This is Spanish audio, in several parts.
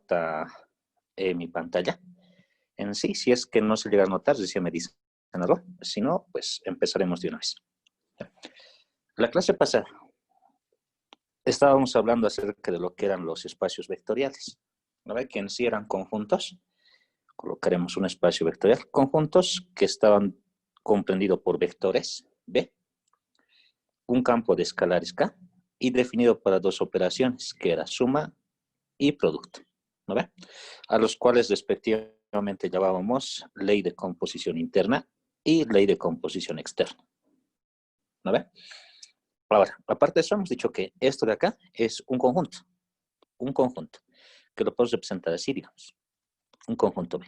nota mi pantalla en sí. Si es que no se llega a notar, recién me dicen algo. Si no, pues empezaremos de una vez. La clase pasada estábamos hablando acerca de lo que eran los espacios vectoriales. ¿No ve? Que en sí eran conjuntos. Colocaremos un espacio vectorial. Conjuntos que estaban comprendidos por vectores B, un campo de escalares K, y definido para dos operaciones, que era suma y producto. ¿No ve? A los cuales respectivamente llamábamos ley de composición interna y ley de composición externa. ¿No ve? Ahora, aparte de eso, hemos dicho que esto de acá es un conjunto, que lo podemos representar así, digamos, un conjunto B.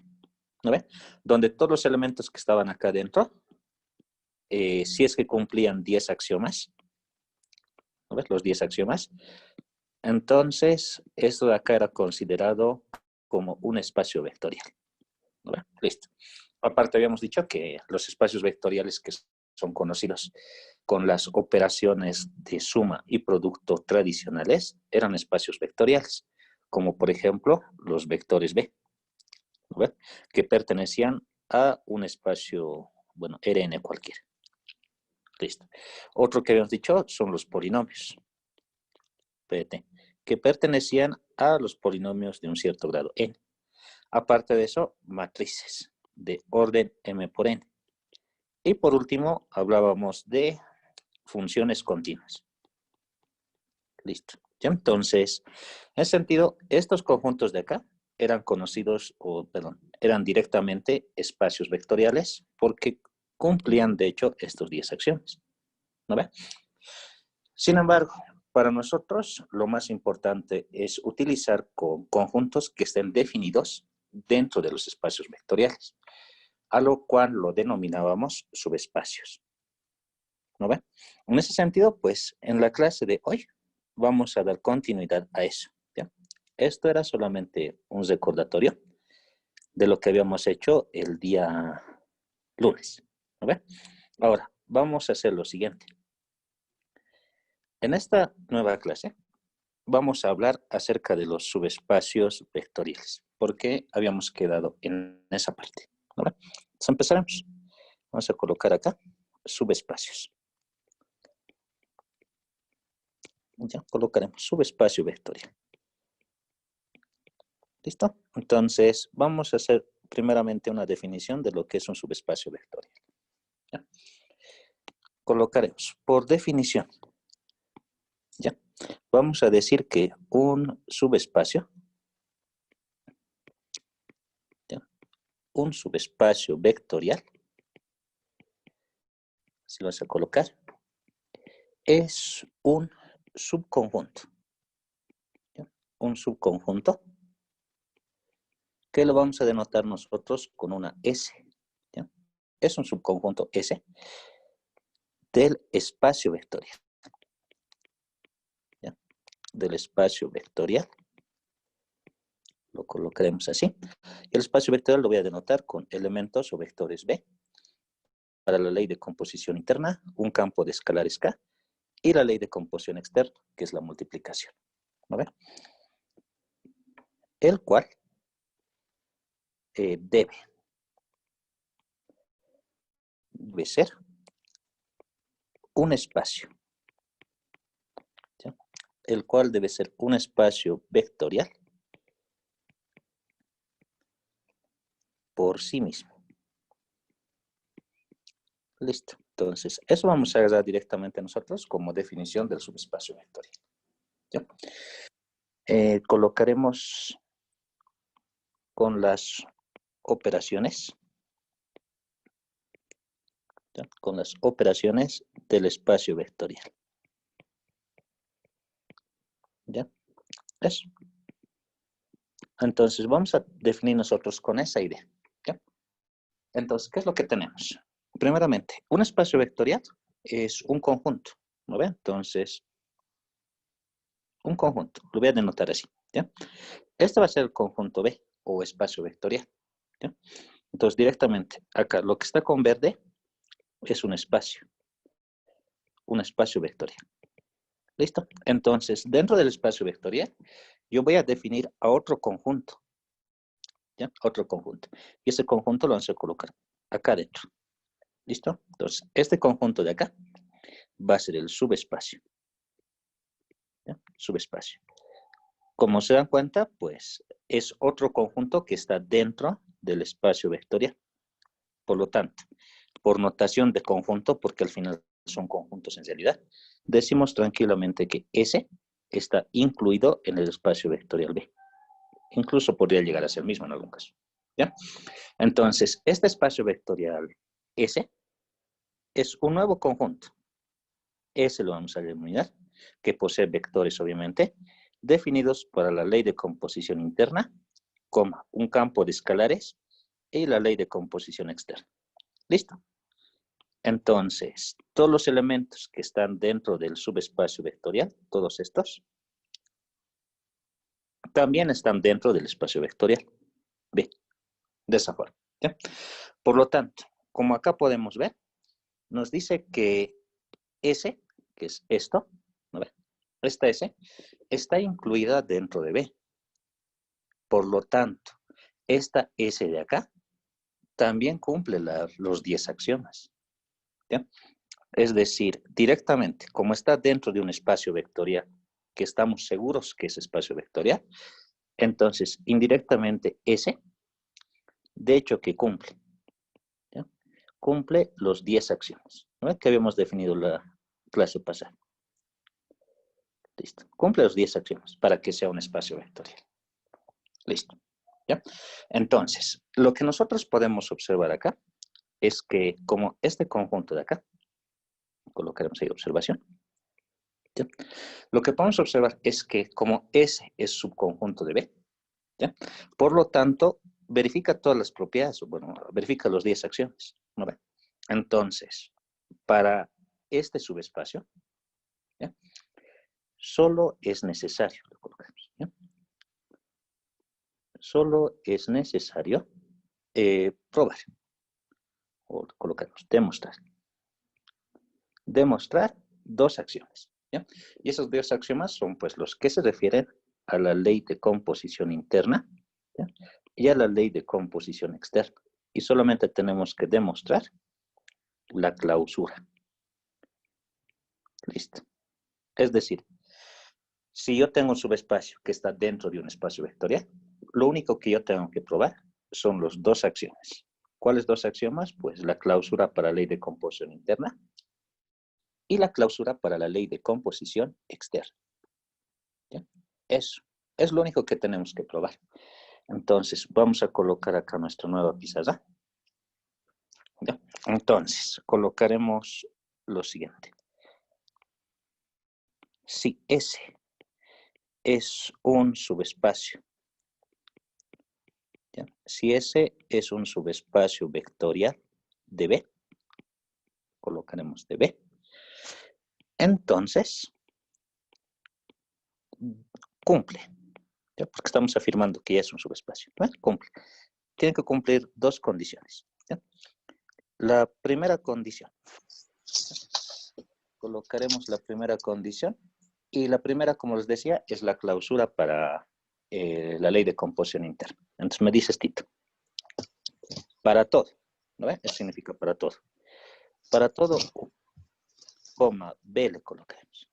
¿No ve? Donde todos los elementos que estaban acá dentro, si es que cumplían 10 axiomas, ¿no ves? Los 10 axiomas, entonces esto de acá era considerado como un espacio vectorial. ¿No ve? Listo. Aparte habíamos dicho que los espacios vectoriales que son conocidos con las operaciones de suma y producto tradicionales eran espacios vectoriales, como por ejemplo los vectores B, ¿no ve? Que pertenecían a un espacio, bueno, Rn cualquiera. Listo. Otro que habíamos dicho son los polinomios, PT, que pertenecían a los polinomios de un cierto grado n. Aparte de eso, matrices de orden m por n. Y por último, hablábamos de funciones continuas. Listo. ¿Ya? Entonces, en ese sentido, estos conjuntos de acá eran conocidos, eran directamente espacios vectoriales porque cumplían, de hecho, estos 10 acciones. ¿No ve? Sin embargo, para nosotros lo más importante es utilizar conjuntos que estén definidos dentro de los espacios vectoriales, a lo cual lo denominábamos subespacios. ¿No ve? En ese sentido, pues, en la clase de hoy vamos a dar continuidad a eso. ¿Ya? Esto era solamente un recordatorio de lo que habíamos hecho el día lunes. ¿No ve? Ahora, vamos a hacer lo siguiente. En esta nueva clase vamos a hablar acerca de los subespacios vectoriales, porque habíamos quedado en esa parte. ¿No ve? Entonces empezaremos. Vamos a colocar acá subespacios. Ya colocaremos subespacio vectorial. ¿Listo? Entonces, vamos a hacer primeramente una definición de lo que es un subespacio vectorial. ¿Ya? Colocaremos por definición. ¿Ya? Vamos a decir que un subespacio, ¿ya? Un subespacio vectorial, si lo vas a colocar, es un subconjunto. ¿Ya? Un subconjunto que lo vamos a denotar nosotros con una S. ¿Ya? Es un subconjunto S del espacio vectorial. ¿Ya? Del espacio vectorial. Lo colocaremos así. Y el espacio vectorial lo voy a denotar con elementos o vectores B. Para la ley de composición interna, un campo de escalares K. Y la ley de composición externa, que es la multiplicación. ¿No ve? El cual debe ser un espacio. ¿Ya? El cual debe ser un espacio vectorial por sí mismo. Listo. Entonces, eso vamos a agarrar directamente nosotros como definición del subespacio vectorial. ¿Ya? Colocaremos con las operaciones, ¿ya? Con las operaciones del espacio vectorial. ¿Ya? Eso. Entonces, vamos a definir nosotros con esa idea. ¿Ya? Entonces, ¿qué es lo que tenemos? Primeramente, un espacio vectorial es un conjunto, ¿no ve? Entonces, un conjunto, lo voy a denotar así, ¿ya? Este va a ser el conjunto B, o espacio vectorial, ¿ya? Entonces, directamente, acá, lo que está con verde es un espacio vectorial. ¿Listo? Entonces, dentro del espacio vectorial, yo voy a definir a otro conjunto, ¿ya? Otro conjunto. Y ese conjunto lo vamos a colocar acá dentro. ¿Listo? Entonces, este conjunto de acá va a ser el subespacio. ¿Ya? Subespacio. Como se dan cuenta, pues es otro conjunto que está dentro del espacio vectorial. Por lo tanto, por notación de conjunto, porque al final son conjuntos en realidad, decimos tranquilamente que S está incluido en el espacio vectorial B. Incluso podría llegar a ser el mismo en algún caso. ¿Ya? Entonces, este espacio vectorial S es un nuevo conjunto. S lo vamos a denominar, que posee vectores, obviamente, definidos para la ley de composición interna, coma, un campo de escalares y la ley de composición externa. ¿Listo? Entonces, todos los elementos que están dentro del subespacio vectorial, todos estos, también están dentro del espacio vectorial B, de esa forma. ¿Ya? Por lo tanto, como acá podemos ver, nos dice que S, que es esto, ¿no ve? Esta S, está incluida dentro de B. Por lo tanto, esta S de acá también cumple los 10 axiomas. ¿Ya? Es decir, directamente, como está dentro de un espacio vectorial, que estamos seguros que es espacio vectorial, entonces, indirectamente, S, de hecho que cumple. ¿Ya? Cumple los 10 axiomas, ¿no? Que habíamos definido la clase pasada. Listo. Cumple los 10 axiomas para que sea un espacio vectorial. Listo. ¿Ya? Entonces, lo que nosotros podemos observar acá es que como este conjunto de acá, colocaremos ahí observación, ¿ya? Lo que podemos observar es que como S es subconjunto de B, ¿ya? Por lo tanto, verifica todas las propiedades, bueno, verifica los 10 acciones, ¿no ve? Entonces, para este subespacio, ¿ya? Solo es necesario, lo colocamos, ¿ya? Solo es necesario probar, o lo colocamos, demostrar. Demostrar dos acciones, ¿ya? Y esos dos axiomas son pues los que se refieren a la ley de composición interna, ¿ya? Y a la ley de composición externa. Y solamente tenemos que demostrar la clausura. Listo. Es decir, si yo tengo un subespacio que está dentro de un espacio vectorial, lo único que yo tengo que probar son los dos axiomas. ¿Cuáles dos axiomas? Pues la clausura para la ley de composición interna y la clausura para la ley de composición externa. ¿Ya? Eso es lo único que tenemos que probar. Entonces, vamos a colocar acá nuestra nueva pizarra. ¿Ya? Entonces, colocaremos lo siguiente. Si S es un subespacio, ¿ya? Si S es un subespacio vectorial de B, colocaremos de B, entonces cumple, ¿ya? Porque estamos afirmando que ya es un subespacio, ¿no? Cumple. Tiene que cumplir dos condiciones, ¿ya? La primera condición, colocaremos la primera condición, y la primera, como les decía, es la clausura para la ley de composición interna. Entonces me dices, Tito, para todo, ¿no ve? Eso significa para todo. Para todo, U, coma, B le colocaremos,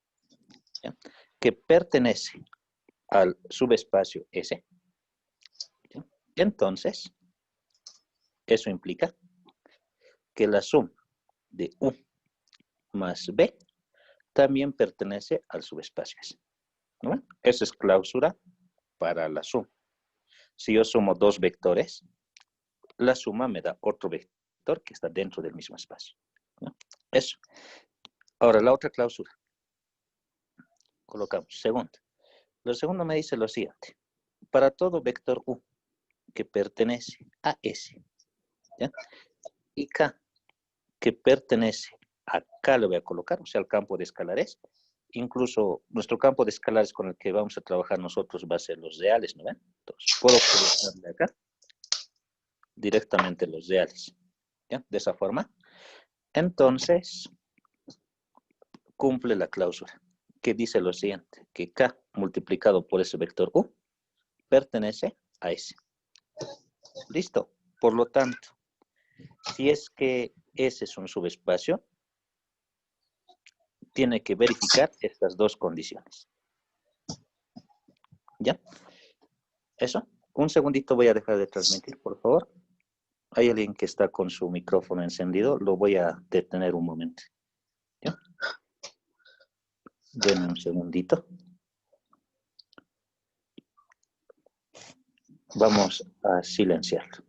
¿ya? Que pertenece al subespacio S, ¿ya? Entonces, eso implica que la suma de U más B también pertenece al subespacio S, ¿no? Esa es clausura para la suma. Si yo sumo dos vectores, la suma me da otro vector que está dentro del mismo espacio, ¿no? Eso. Ahora, la otra clausura. Colocamos segundo. Lo segundo me dice lo siguiente. Para todo vector U que pertenece a S, ¿ya? Y K que pertenece a K le voy a colocar, o sea, al campo de escalares. Incluso nuestro campo de escalares con el que vamos a trabajar nosotros va a ser los reales, ¿no ven? Entonces, puedo colocarle acá directamente los reales, ¿ya? De esa forma. Entonces, cumple la cláusula, que dice lo siguiente, que K multiplicado por ese vector U pertenece a S. Listo. Por lo tanto, si es que S es un subespacio, tiene que verificar estas dos condiciones. ¿Ya? ¿Eso? Un segundito voy a dejar de transmitir, por favor. Hay alguien que está con su micrófono encendido. Lo voy a detener un momento. ¿Ya? Denme un segundito. Vamos a silenciarlo.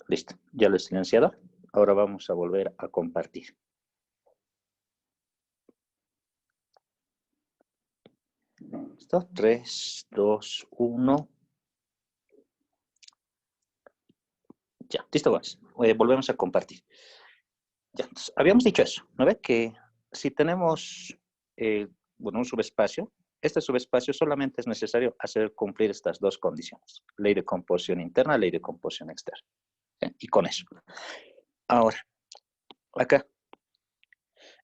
Listo. Ya lo he silenciado. Ahora vamos a volver a compartir. ¿Listo? 3, 2, 1. Ya, listo, vamos. Volvemos a compartir. Ya, entonces, habíamos dicho eso, ¿no ve? Que si tenemos un subespacio, este subespacio solamente es necesario hacer cumplir estas dos condiciones. Ley de composición interna, ley de composición externa. ¿Sí? Y con eso. Ahora, acá,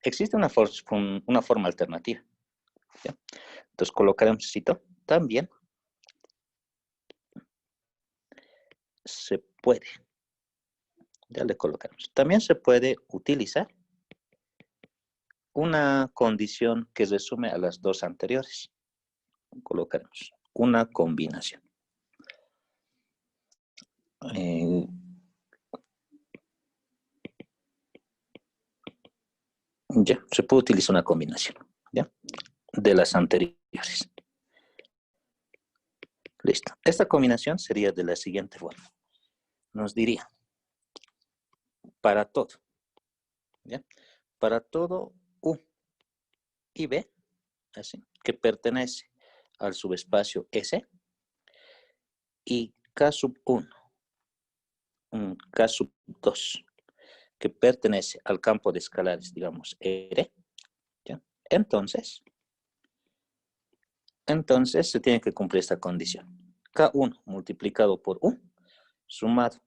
existe una forma alternativa. ¿Sí? Entonces colocaremos cito. También se puede. Ya le colocamos. También se puede utilizar una condición que resume a las dos anteriores. Colocaremos una combinación. Ya, se puede utilizar una combinación, ¿ya? De las anteriores. Listo. Esta combinación sería de la siguiente forma. Nos diría, para todo, ¿ya? Para todo U y B, así, que pertenece al subespacio S, y K sub 1, K sub 2, que pertenece al campo de escalares, digamos, R, ¿ya? Entonces se tiene que cumplir esta condición. K1 multiplicado por U, sumado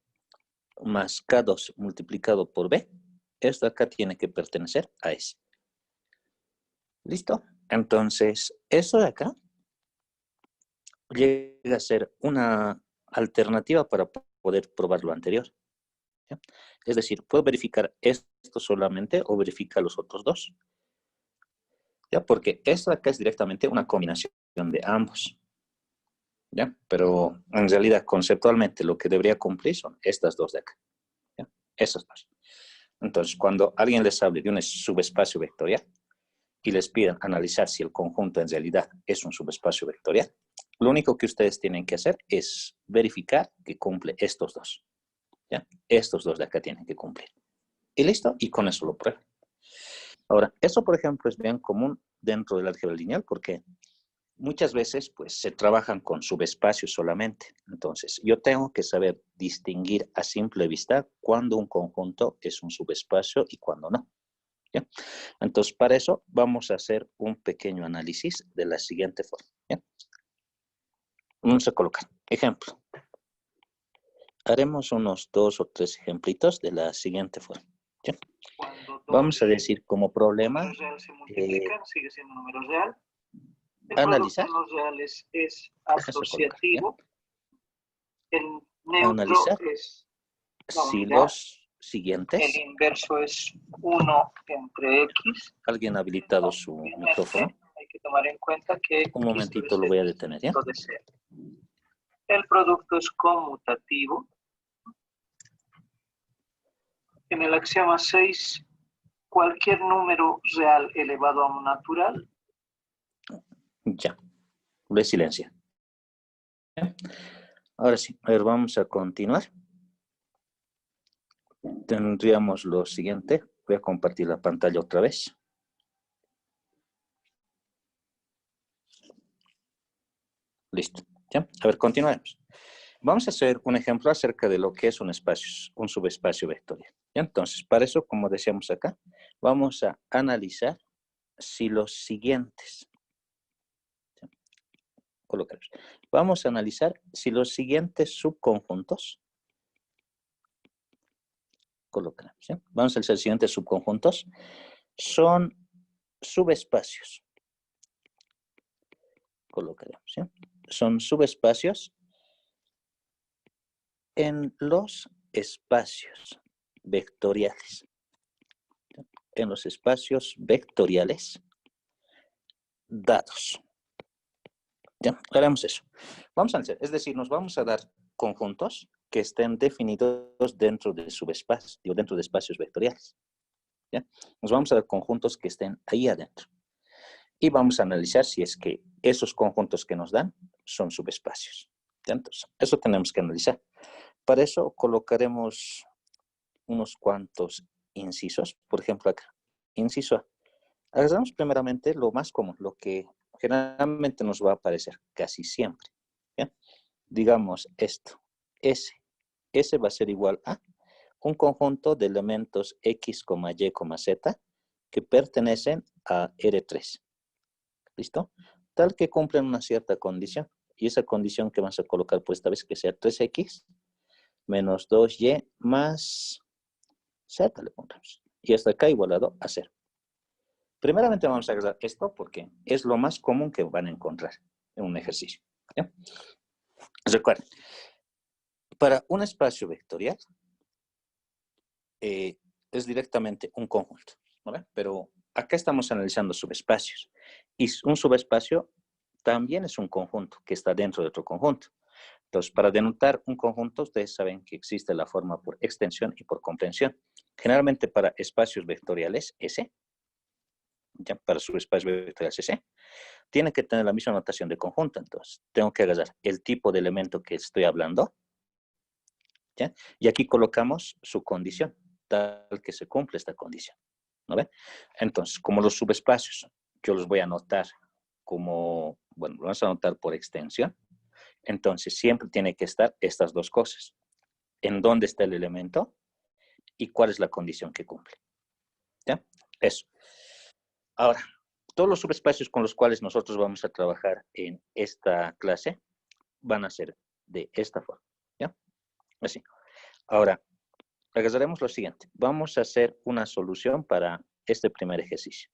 más K2 multiplicado por B, esto acá tiene que pertenecer a S. ¿Listo? Entonces, eso de acá llega a ser una alternativa para poder probar lo anterior. ¿Ya? Es decir, puedo verificar esto solamente o verificar los otros dos. ¿Ya? Porque esto de acá es directamente una combinación de ambos. ¿Ya? Pero en realidad, conceptualmente, lo que debería cumplir son estas dos de acá. ¿Ya? Esas dos. Entonces, cuando alguien les hable de un subespacio vectorial y les pidan analizar si el conjunto en realidad es un subespacio vectorial, lo único que ustedes tienen que hacer es verificar que cumple estos dos. ¿Ya? Estos dos de acá tienen que cumplir. Y listo, y con eso lo prueban. Ahora, eso, por ejemplo, es bien común dentro del álgebra lineal porque muchas veces pues se trabajan con subespacios solamente. Entonces, yo tengo que saber distinguir a simple vista cuándo un conjunto es un subespacio y cuándo no. ¿Ya? Entonces, para eso vamos a hacer un pequeño análisis de la siguiente forma. ¿Ya? Vamos a colocar ejemplo. Haremos unos 2 o 3 ejemplitos de la siguiente forma. ¿Ya? Vamos a decir como problema sigue siendo número real. El analizar. producto en los reales es asociativo. El neutro analizar es si unidad. los siguientes. El inverso es 1 entre x. Alguien ha habilitado su micrófono. Hay que tomar en cuenta que un momentito lo voy a detener, ¿ya? El producto es conmutativo. En el axioma 6, cualquier número real elevado a un natural. Ya, lo silencio. Ahora sí, a ver, vamos a continuar. Tendríamos lo siguiente. Voy a compartir la pantalla otra vez. Listo. ¿Ya? A ver, continuemos. Vamos a hacer un ejemplo acerca de lo que es un subespacio vectorial. ¿Ya? Entonces, para eso, como decíamos acá, vamos a analizar si los siguientes. ¿Ya? Colocarlos. Vamos a analizar si los siguientes subconjuntos. Colocamos. ¿Ya? Vamos a hacer los siguientes subconjuntos. Son subespacios. Colocaremos, ¿sí? Son subespacios en los espacios vectoriales. En los espacios vectoriales dados. Ya, haremos eso. Vamos a hacer, es decir, nos vamos a dar conjuntos que estén definidos dentro de subespacios, dentro de espacios vectoriales. ¿Ya? Nos vamos a dar conjuntos que estén ahí adentro. Y vamos a analizar si es que esos conjuntos que nos dan son subespacios. ¿Ya? Entonces, eso tenemos que analizar. Para eso colocaremos unos cuantos incisos. Por ejemplo, acá, inciso A. Hagamos primeramente lo más común, lo que generalmente nos va a aparecer casi siempre. ¿Ya? Digamos esto, S. S va a ser igual a un conjunto de elementos X, Y, Z que pertenecen a R3. ¿Listo? Tal que cumplen una cierta condición. Y esa condición que vamos a colocar por esta vez que sea 3X menos 2Y más Z le pondremos. Y hasta acá igualado a 0. Primeramente vamos a agregar esto porque es lo más común que van a encontrar en un ejercicio. ¿Ya? Recuerden, para un espacio vectorial es directamente un conjunto, ¿no? Pero acá estamos analizando subespacios. Y un subespacio también es un conjunto que está dentro de otro conjunto. Entonces, para denotar un conjunto, ustedes saben que existe la forma por extensión y por comprensión. Generalmente para espacios vectoriales, S, ya para subespacios vectoriales S, tiene que tener la misma notación de conjunto. Entonces, tengo que agarrar el tipo de elemento que estoy hablando, ¿ya? Y aquí colocamos su condición, tal que se cumple esta condición, ¿no ve? Entonces, como los subespacios, yo los voy a anotar como, bueno, vamos a anotar por extensión. Entonces, siempre tiene que estar estas dos cosas. En dónde está el elemento y cuál es la condición que cumple. ¿Ya? Eso. Ahora, todos los subespacios con los cuales nosotros vamos a trabajar en esta clase van a ser de esta forma. ¿Ya? Así. Ahora, agarraremos lo siguiente. Vamos a hacer una solución para este primer ejercicio.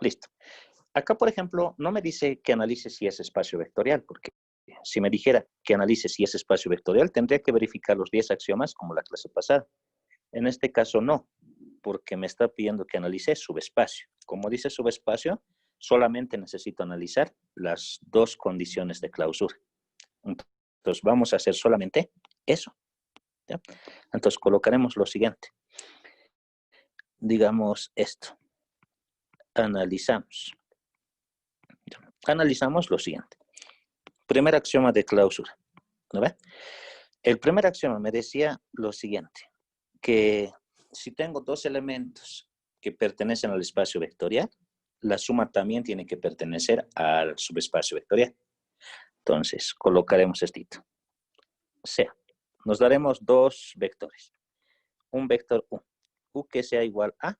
Listo. Acá, por ejemplo, no me dice que analice si es espacio vectorial, porque si me dijera que analice si es espacio vectorial, tendría que verificar los 10 axiomas como la clase pasada. En este caso no, porque me está pidiendo que analice subespacio. Como dice subespacio, solamente necesito analizar las dos condiciones de clausura. Entonces vamos a hacer solamente eso. ¿Ya? Entonces colocaremos lo siguiente. Digamos esto. Analizamos. Analizamos lo siguiente. Primer axioma de clausura. ¿No ve? El primer axioma me decía lo siguiente, que si tengo dos elementos que pertenecen al espacio vectorial, la suma también tiene que pertenecer al subespacio vectorial. Entonces, colocaremos esto. O sea, nos daremos dos vectores. Un vector U. U que sea igual a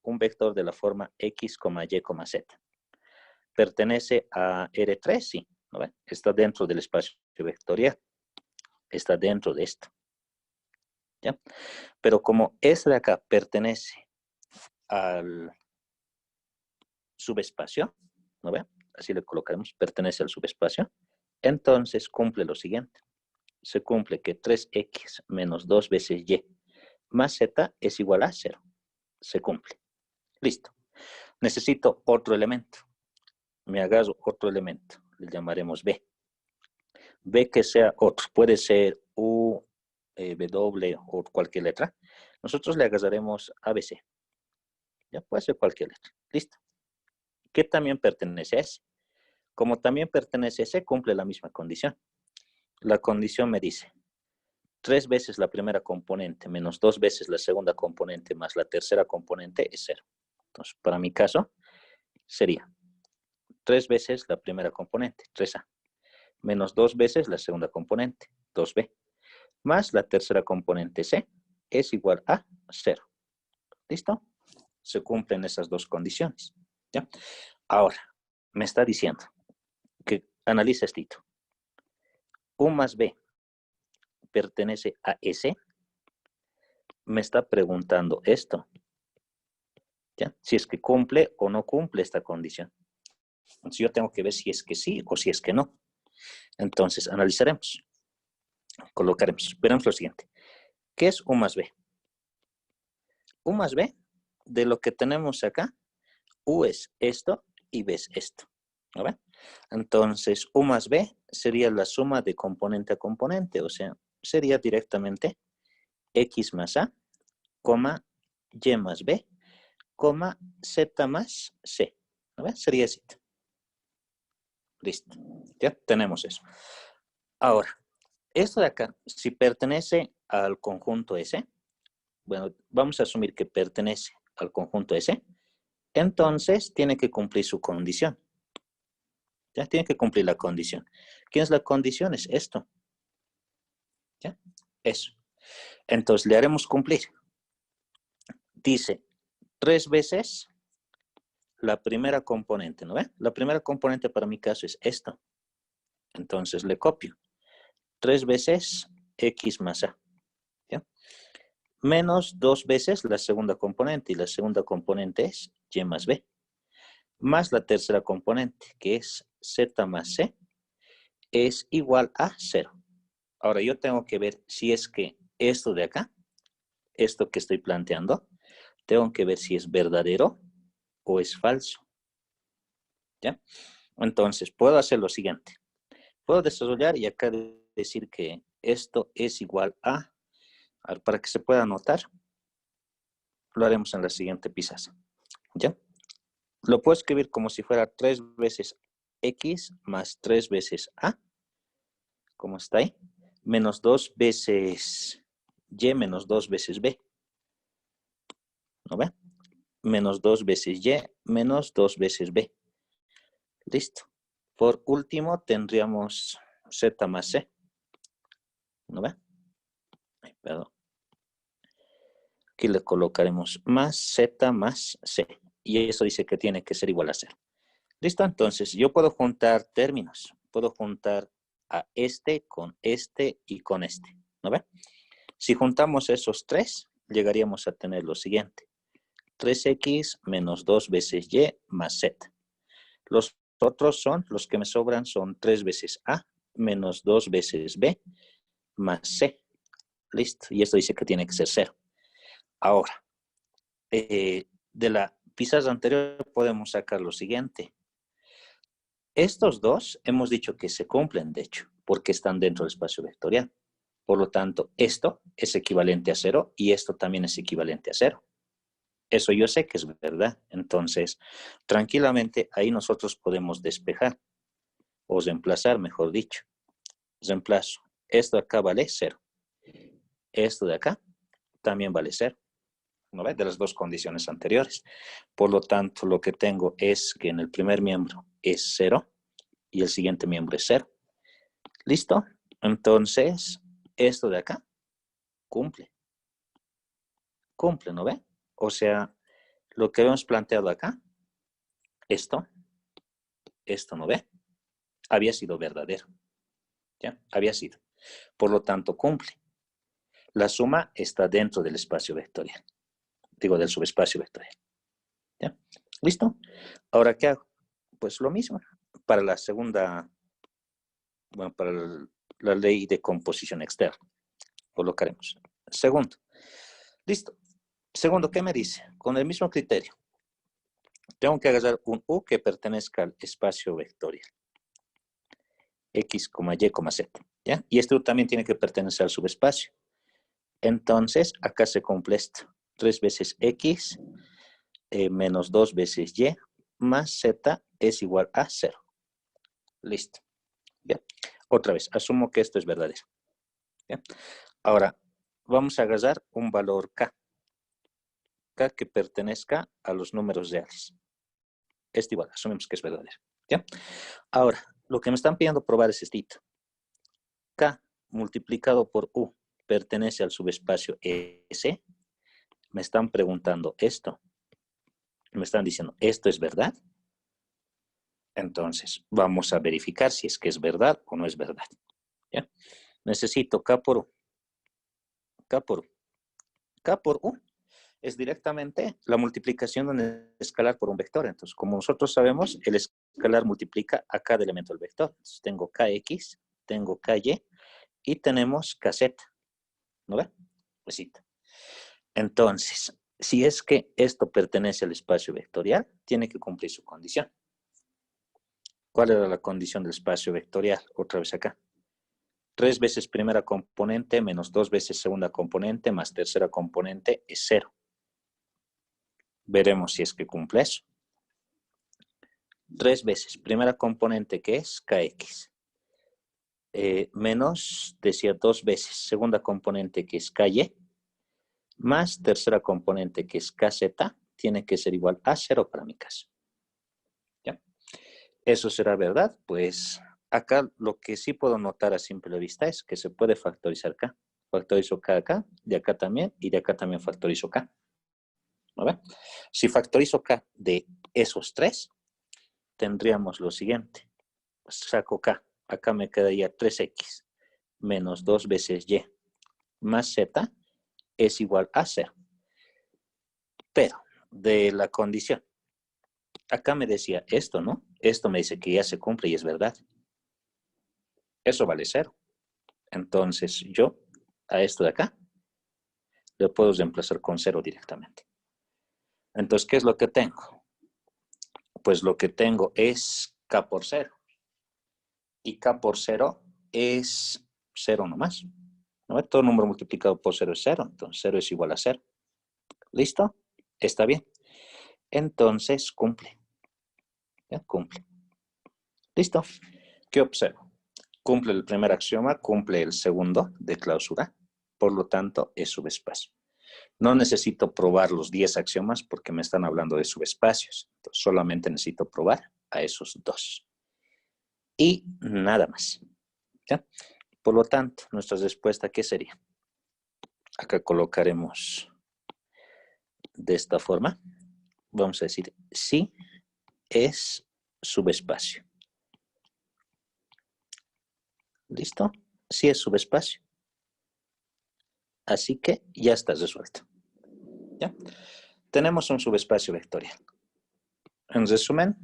un vector de la forma X, Y, Z. ¿Pertenece a R3? Sí. ¿No ve? Está dentro del espacio vectorial. Está dentro de esto. ¿Ya? Pero como este de acá pertenece al subespacio, ¿no ve? Así le colocaremos, pertenece al subespacio. Entonces cumple lo siguiente. Se cumple que 3x menos 2 veces y más z es igual a 0. Se cumple. Listo. Necesito otro elemento. Me agarro otro elemento. Le llamaremos b. B que sea otro. Puede ser U, W o cualquier letra. Nosotros le agarraremos ABC. Ya puede ser cualquier letra. Listo. ¿Qué también pertenece a S? Como también pertenece a S, cumple la misma condición. La condición me dice 3 veces la primera componente menos 2 veces la segunda componente más la tercera componente es 0. Entonces, para mi caso, sería 3 veces la primera componente, 3A, menos 2 veces la segunda componente, 2B, más la tercera componente C, es igual a 0. ¿Listo? Se cumplen esas dos condiciones. ¿Ya? Ahora, me está diciendo que analice esto. U más B pertenece a S. Me está preguntando esto. ¿Ya? Si es que cumple o no cumple esta condición. Entonces yo tengo que ver si es que sí o si es que no. Entonces analizaremos. Colocaremos. Veremos lo siguiente. ¿Qué es U más B? U más B, de lo que tenemos acá, U es esto y B es esto. ¿No ven? Entonces, U más B sería la suma de componente a componente, o sea, sería directamente X más A, coma, Y más B, coma, Z más C. ¿No ven? Sería así. Listo. Ya tenemos eso. Ahora, esto de acá, si pertenece al conjunto S, bueno, vamos a asumir que pertenece al conjunto S, entonces tiene que cumplir su condición. Ya tiene que cumplir la condición. ¿Quién es la condición? Es esto. ¿Ya? Eso. Entonces le haremos cumplir. Dice 3 veces la primera componente, ¿no ve? La primera componente para mi caso es esto. Entonces le copio. 3 veces X más A. ¿Ya? Menos 2 veces la segunda componente. Y la segunda componente es Y más B. Más la tercera componente, que es Z más C, es igual a 0. Ahora yo tengo que ver si es que esto de acá, esto que estoy planteando, tengo que ver si es verdadero o es falso. ¿Ya? Entonces, puedo hacer lo siguiente. Puedo desarrollar y acá decir que esto es igual a ver, para que se pueda anotar, lo haremos en la siguiente pizarra. ¿Ya? Lo puedo escribir como si fuera 3 veces X más 3 veces A, como está ahí, menos 2 veces Y menos 2 veces B. ¿No ve? Menos 2 veces Y menos 2 veces B. Listo. Por último tendríamos Z más C. ¿No ve? Ay, perdón. Aquí le colocaremos más Z más C. Y eso dice que tiene que ser igual a 0. Listo, entonces yo puedo juntar términos. Puedo juntar a este con este y con este. ¿No ve? Si juntamos esos tres, llegaríamos a tener lo siguiente. 3X menos 2 veces Y más Z. Los otros son, los que me sobran son 3 veces A menos 2 veces B más C. Listo. Y esto dice que tiene que ser 0. Ahora, de la pizarra anterior podemos sacar lo siguiente. Estos dos hemos dicho que se cumplen, de hecho, porque están dentro del espacio vectorial. Por lo tanto, esto es equivalente a 0 y esto también es equivalente a 0. Eso yo sé que es verdad. Entonces, tranquilamente ahí nosotros podemos despejar o reemplazar, mejor dicho. Reemplazo. Esto de acá vale 0. Esto de acá también vale 0. ¿No ve? De las dos condiciones anteriores. Por lo tanto, lo que tengo es que en el primer miembro es 0 y el siguiente miembro es 0. ¿Listo? Entonces, esto de acá cumple. Cumple, ¿no ve? O sea, lo que hemos planteado acá, esto, ¿no ve? Había sido verdadero. ¿Ya? Había sido. Por lo tanto, cumple. La suma está dentro del espacio vectorial. Digo, del subespacio vectorial. ¿Ya? ¿Listo? Ahora, ¿qué hago? Pues lo mismo. Para la segunda, bueno, para la ley de composición externa. Colocaremos. Segundo. Listo. Segundo, ¿qué me dice? Con el mismo criterio. Tengo que agarrar un U que pertenezca al espacio vectorial. X, Y, Z. ¿Ya? Y este U también tiene que pertenecer al subespacio. Entonces, acá se cumple esto. 3 veces X menos 2 veces Y más Z es igual a 0. Listo. ¿Ya? Otra vez, asumo que esto es verdadero. ¿Ya? Ahora, vamos a agarrar un valor K. K que pertenezca a los números reales. Este igual, asumimos que es verdadero. ¿Ya? Ahora, lo que me están pidiendo probar es esto. K multiplicado por U pertenece al subespacio S. Me están preguntando esto. Me están diciendo, ¿esto es verdad? Entonces, vamos a verificar si es que es verdad o no es verdad. ¿Ya? Necesito K por U. K por U. K por U es directamente la multiplicación de un escalar por un vector. Entonces, como nosotros sabemos, el escalar multiplica a cada elemento del vector. Entonces, tengo kx, tengo ky y tenemos kz. ¿No ve? Pues sí. Entonces, si es que esto pertenece al espacio vectorial, tiene que cumplir su condición. ¿Cuál era la condición del espacio vectorial? Otra vez acá. 3 veces primera componente menos 2 veces segunda componente más tercera componente es 0. Veremos si es que cumple eso. 3 veces primera componente que es kx. Menos, decía 2 veces segunda componente que es ky. Más tercera componente que es kz. Tiene que ser igual a 0 para mi caso. ¿Ya? ¿Eso será verdad? Pues acá lo que sí puedo notar a simple vista es que se puede factorizar acá. Factorizo k acá, de acá también, y de acá también factorizo k. ¿No? Si factorizo k de esos 3, tendríamos lo siguiente. Saco k, acá me quedaría 3x menos 2 veces y más z es igual a 0. Pero de la condición, acá me decía esto, ¿no? Esto me dice que ya se cumple y es verdad. Eso vale 0. Entonces yo a esto de acá lo puedo reemplazar con 0 directamente. Entonces, ¿qué es lo que tengo? Pues lo que tengo es k por 0. Y k por 0 es 0 nomás. ¿No? Todo número multiplicado por 0 es 0. Entonces 0 es igual a 0. ¿Listo? Está bien. Entonces cumple. ¿Ya? Cumple. ¿Listo? ¿Qué observo? Cumple el primer axioma, cumple el segundo de clausura. Por lo tanto, es subespacio. No necesito probar los 10 axiomas porque me están hablando de subespacios. Entonces, solamente necesito probar a esos 2. Y nada más. ¿Ya? Por lo tanto, nuestra respuesta, ¿qué sería? Acá colocaremos de esta forma. Vamos a decir, sí es subespacio. ¿Listo? Sí es subespacio. Así que ya está resuelto. ¿Ya? Tenemos un subespacio vectorial. En resumen,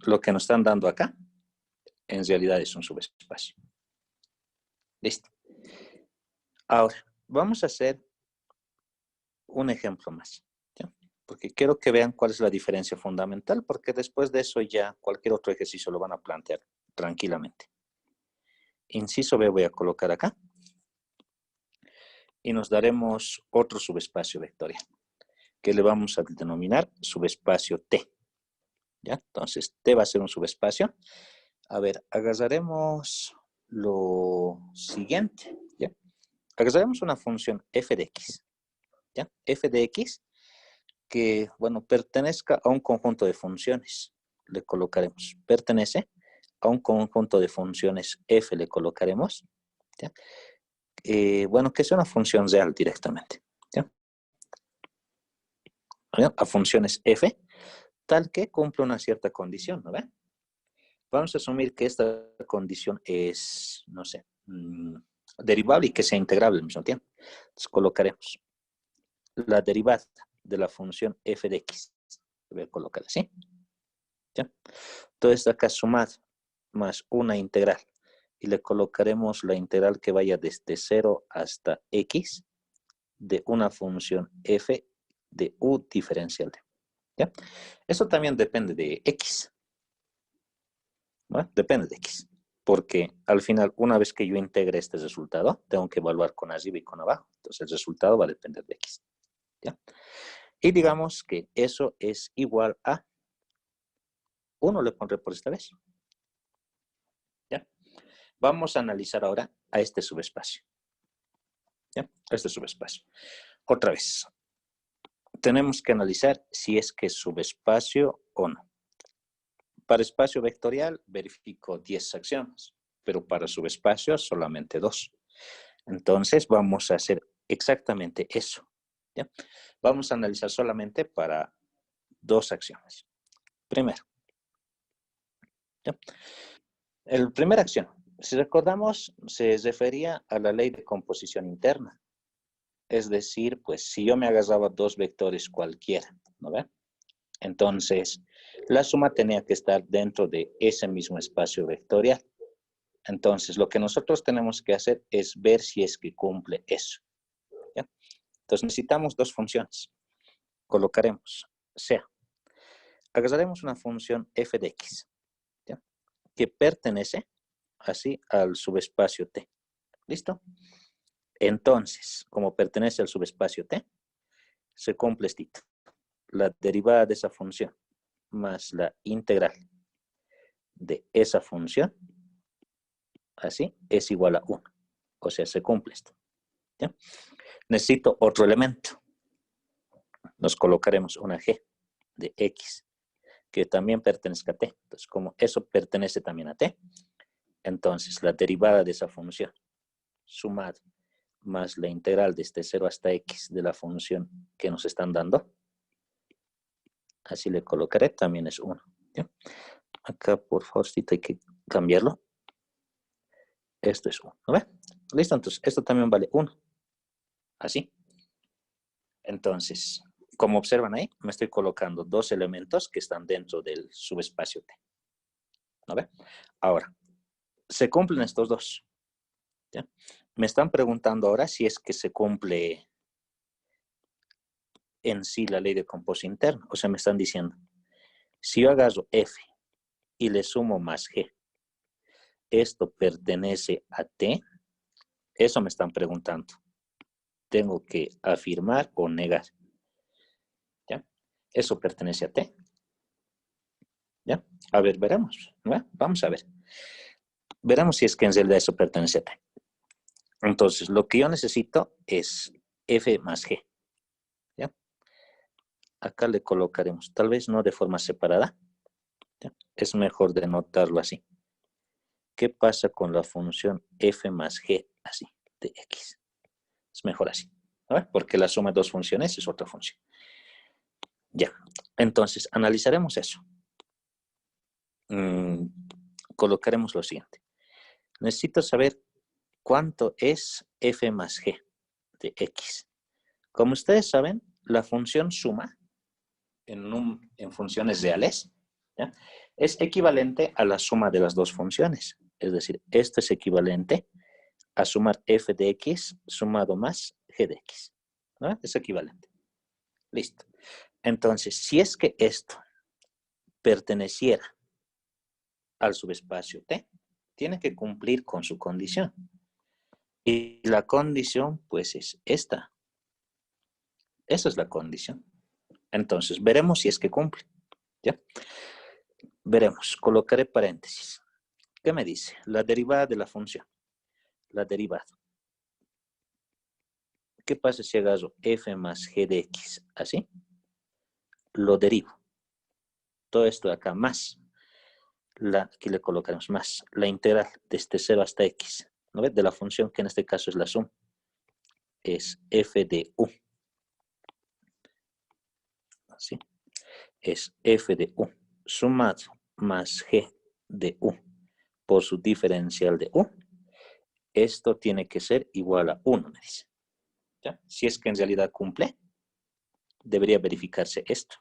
lo que nos están dando acá, en realidad es un subespacio. Listo. Ahora, vamos a hacer un ejemplo más. ¿Ya? Porque quiero que vean cuál es la diferencia fundamental, porque después de eso ya cualquier otro ejercicio lo van a plantear tranquilamente. Inciso B voy a colocar acá. Y nos daremos otro subespacio vectorial, que le vamos a denominar subespacio T. ¿Ya? Entonces, T va a ser un subespacio. A ver, agarraremos lo siguiente. ¿Ya? Agarraremos una función f de x. ¿Ya? F de x que, bueno, pertenezca a un conjunto de funciones. Le colocaremos, pertenece a un conjunto de funciones f, le colocaremos. ¿Ya? Bueno, que sea una función real directamente. ¿Ya? A funciones f, tal que cumple una cierta condición, ¿no ve? Vamos a asumir que esta condición es, no sé, derivable y que sea integrable al mismo tiempo. Entonces colocaremos la derivada de la función f de x. Voy a colocar así. ¿Ya? Todo esto acá sumado más una integral. Y le colocaremos la integral que vaya desde 0 hasta x de una función f de u diferencial de. ¿Ya? Eso también depende de x. ¿No? Depende de x. Porque al final, una vez que yo integre este resultado, tengo que evaluar con arriba y con abajo. Entonces el resultado va a depender de x. ¿Ya? Y digamos que eso es igual a 1, le pondré por esta vez. ¿Ya? Vamos a analizar ahora a este subespacio. ¿Ya? Este subespacio. Otra vez. Tenemos que analizar si es que es subespacio o no. Para espacio vectorial verifico 10 axiomas, pero para subespacio solamente 2. Entonces vamos a hacer exactamente eso. ¿Ya? Vamos a analizar solamente para 2 axiomas. Primero. ¿Ya? El primer axioma, si recordamos, se refería a la ley de composición interna. Es decir, pues si yo me agarraba dos vectores cualquiera, ¿no ve? Entonces, la suma tenía que estar dentro de ese mismo espacio vectorial. Entonces, lo que nosotros tenemos que hacer es ver si es que cumple eso, ¿ya? Entonces, necesitamos dos funciones. Colocaremos, agarraremos una función f de x, ¿ya? Que pertenece así al subespacio T. ¿Listo? Entonces, como pertenece al subespacio T, se cumple esto. La derivada de esa función más la integral de esa función, así, es igual a 1. O sea, se cumple esto, ¿ya? Necesito otro elemento. Nos colocaremos una g de x, que también pertenezca a t. Entonces, como eso pertenece también a t, entonces la derivada de esa función, sumado más la integral desde 0 hasta x de la función que nos están dando, así le colocaré, también es 1. ¿Ya? Acá, por favor, sí hay que cambiarlo. Esto es 1, ¿no ve? Listo, entonces esto también vale 1. Así. Entonces, como observan ahí, me estoy colocando dos elementos que están dentro del subespacio T. ¿No ve? Ahora, se cumplen estos dos. ¿Ya? Me están preguntando ahora si es que se cumple en sí la ley de composite interno. O sea, me están diciendo, si yo agarro F y le sumo más G, ¿esto pertenece a T? Eso me están preguntando. Tengo que afirmar o negar. ¿Ya? ¿Eso pertenece a T? ¿Ya? A ver, veremos. ¿No? Vamos a ver. Veremos si es que en realidad eso pertenece a T. Entonces, lo que yo necesito es F más G. ¿Ya? Acá le colocaremos, tal vez no de forma separada. ¿Ya? Es mejor denotarlo así. ¿Qué pasa con la función F más G así, de X? Es mejor así, ¿no? Porque la suma de dos funciones es otra función. Ya, entonces analizaremos eso. Colocaremos lo siguiente. Necesito saber cuánto es F más G de X. Como ustedes saben, la función suma en funciones reales, ¿ya? Es equivalente a la suma de las dos funciones. Es decir, esto es equivalente a sumar f de x sumado más g de x, ¿no? Es equivalente. Listo. Entonces, si es que esto perteneciera al subespacio T, tiene que cumplir con su condición. Y la condición, pues, es esta. Esa es la condición. Entonces, veremos si es que cumple. ¿Ya? Veremos. Colocaré paréntesis. ¿Qué me dice? La derivada de la función. La derivada. ¿Qué pasa si agarro f más g de x? ¿Así? Lo derivo. Todo esto de acá más. Aquí le colocaremos más. La integral desde 0 hasta x. ¿No ves? De la función que en este caso es la suma. Es f de u. ¿Así? Es f de u sumado más g de u por su diferencial de u. Esto tiene que ser igual a 1, me dice. ¿Ya? Si es que en realidad cumple, debería verificarse esto.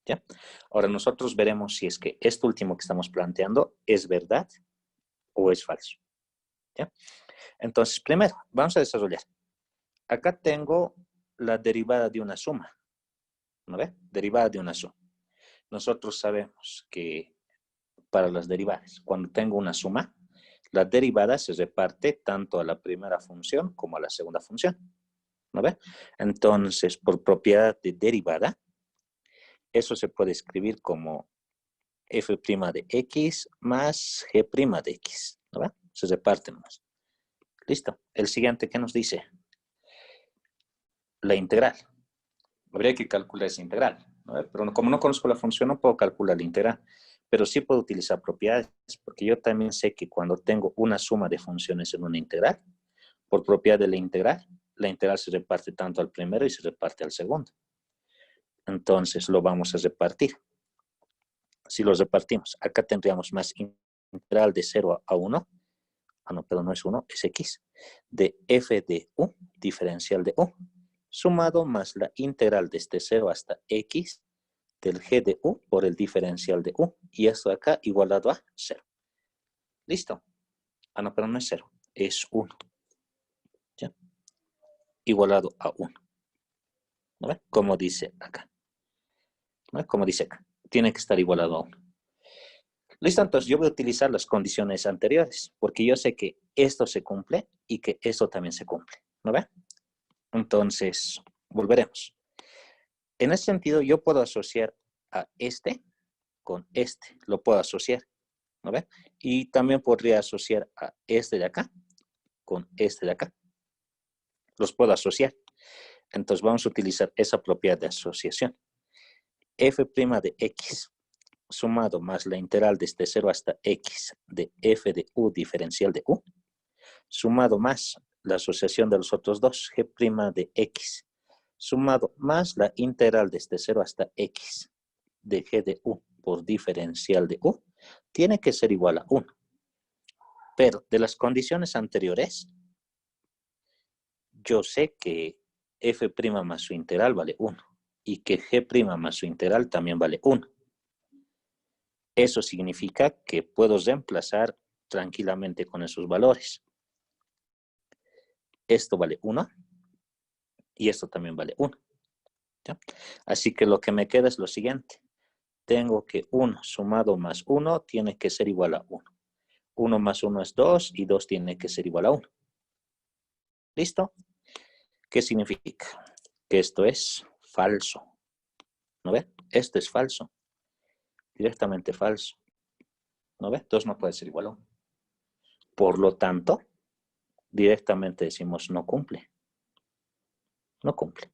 ¿Ya? Ahora nosotros veremos si es que esto último que estamos planteando es verdad o es falso. ¿Ya? Entonces, primero, vamos a desarrollar. Acá tengo la derivada de una suma. ¿No ve? Derivada de una suma. Nosotros sabemos que para las derivadas, cuando tengo una suma, la derivada se reparte tanto a la primera función como a la segunda función. ¿No ve? Entonces, por propiedad de derivada, eso se puede escribir como f' de x más g' de x. ¿No ve? Se reparten más. Listo. El siguiente, ¿qué nos dice? La integral. Habría que calcular esa integral, ¿no? Pero como no conozco la función, no puedo calcular la integral. Pero sí puedo utilizar propiedades, porque yo también sé que cuando tengo una suma de funciones en una integral, por propiedad de la integral se reparte tanto al primero y se reparte al segundo. Entonces lo vamos a repartir. Si lo repartimos, acá tendríamos más integral de 0 a 1. Ah, no, pero no es 1, es x. de f de u, diferencial de u, sumado más la integral desde 0 hasta x del g de u por el diferencial de u. Y esto de acá igualado a 0. ¿Listo? Ah, no, pero no es 0, es 1. ¿Ya? Igualado a 1. ¿No ve? Como dice acá. ¿No ve? Como dice acá. Tiene que estar igualado a 1. Listo, entonces yo voy a utilizar las condiciones anteriores, porque yo sé que esto se cumple y que esto también se cumple. ¿No ve? Entonces, volveremos. En ese sentido, yo puedo asociar a este con este. Lo puedo asociar. ¿No ve? Y también podría asociar a este de acá con este de acá. Los puedo asociar. Entonces vamos a utilizar esa propiedad de asociación. F' de x sumado más la integral desde 0 hasta x de f de u diferencial de u, sumado más la asociación de los otros dos, g' de x, sumado más la integral desde 0 hasta x de g de u por diferencial de u, tiene que ser igual a 1. Pero de las condiciones anteriores, yo sé que f' más su integral vale 1 y que g' más su integral también vale 1. Eso significa que puedo reemplazar tranquilamente con esos valores. Esto vale 1 y esto también vale 1. ¿Ya? Así que lo que me queda es lo siguiente. Tengo que 1 sumado más 1 tiene que ser igual a 1. 1 más 1 es 2 y 2 tiene que ser igual a 1. ¿Listo? ¿Qué significa? Que esto es falso. ¿No ve? Esto es falso. Directamente falso. ¿No ve? 2 no puede ser igual a 1. Por lo tanto, directamente decimos no cumple. No cumple.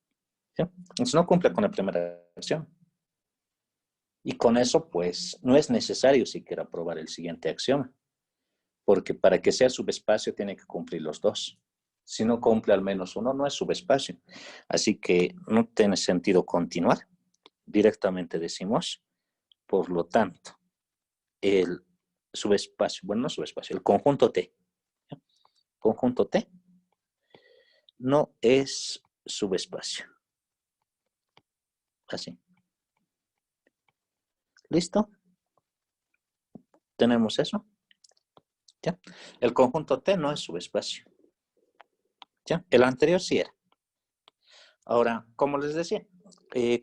¿Sí? Entonces no cumple con la primera acción. Y con eso, pues, no es necesario siquiera probar el siguiente axioma. Porque para que sea subespacio tiene que cumplir los dos. Si no cumple al menos uno, no es subespacio. Así que no tiene sentido continuar. Directamente decimos, por lo tanto, el subespacio, bueno, no subespacio, el conjunto T. ¿Ya? Conjunto T no es subespacio. Así. ¿Listo? ¿Tenemos eso? ¿Ya? El conjunto T no es subespacio. ¿Ya? El anterior sí era. Ahora, como les decía,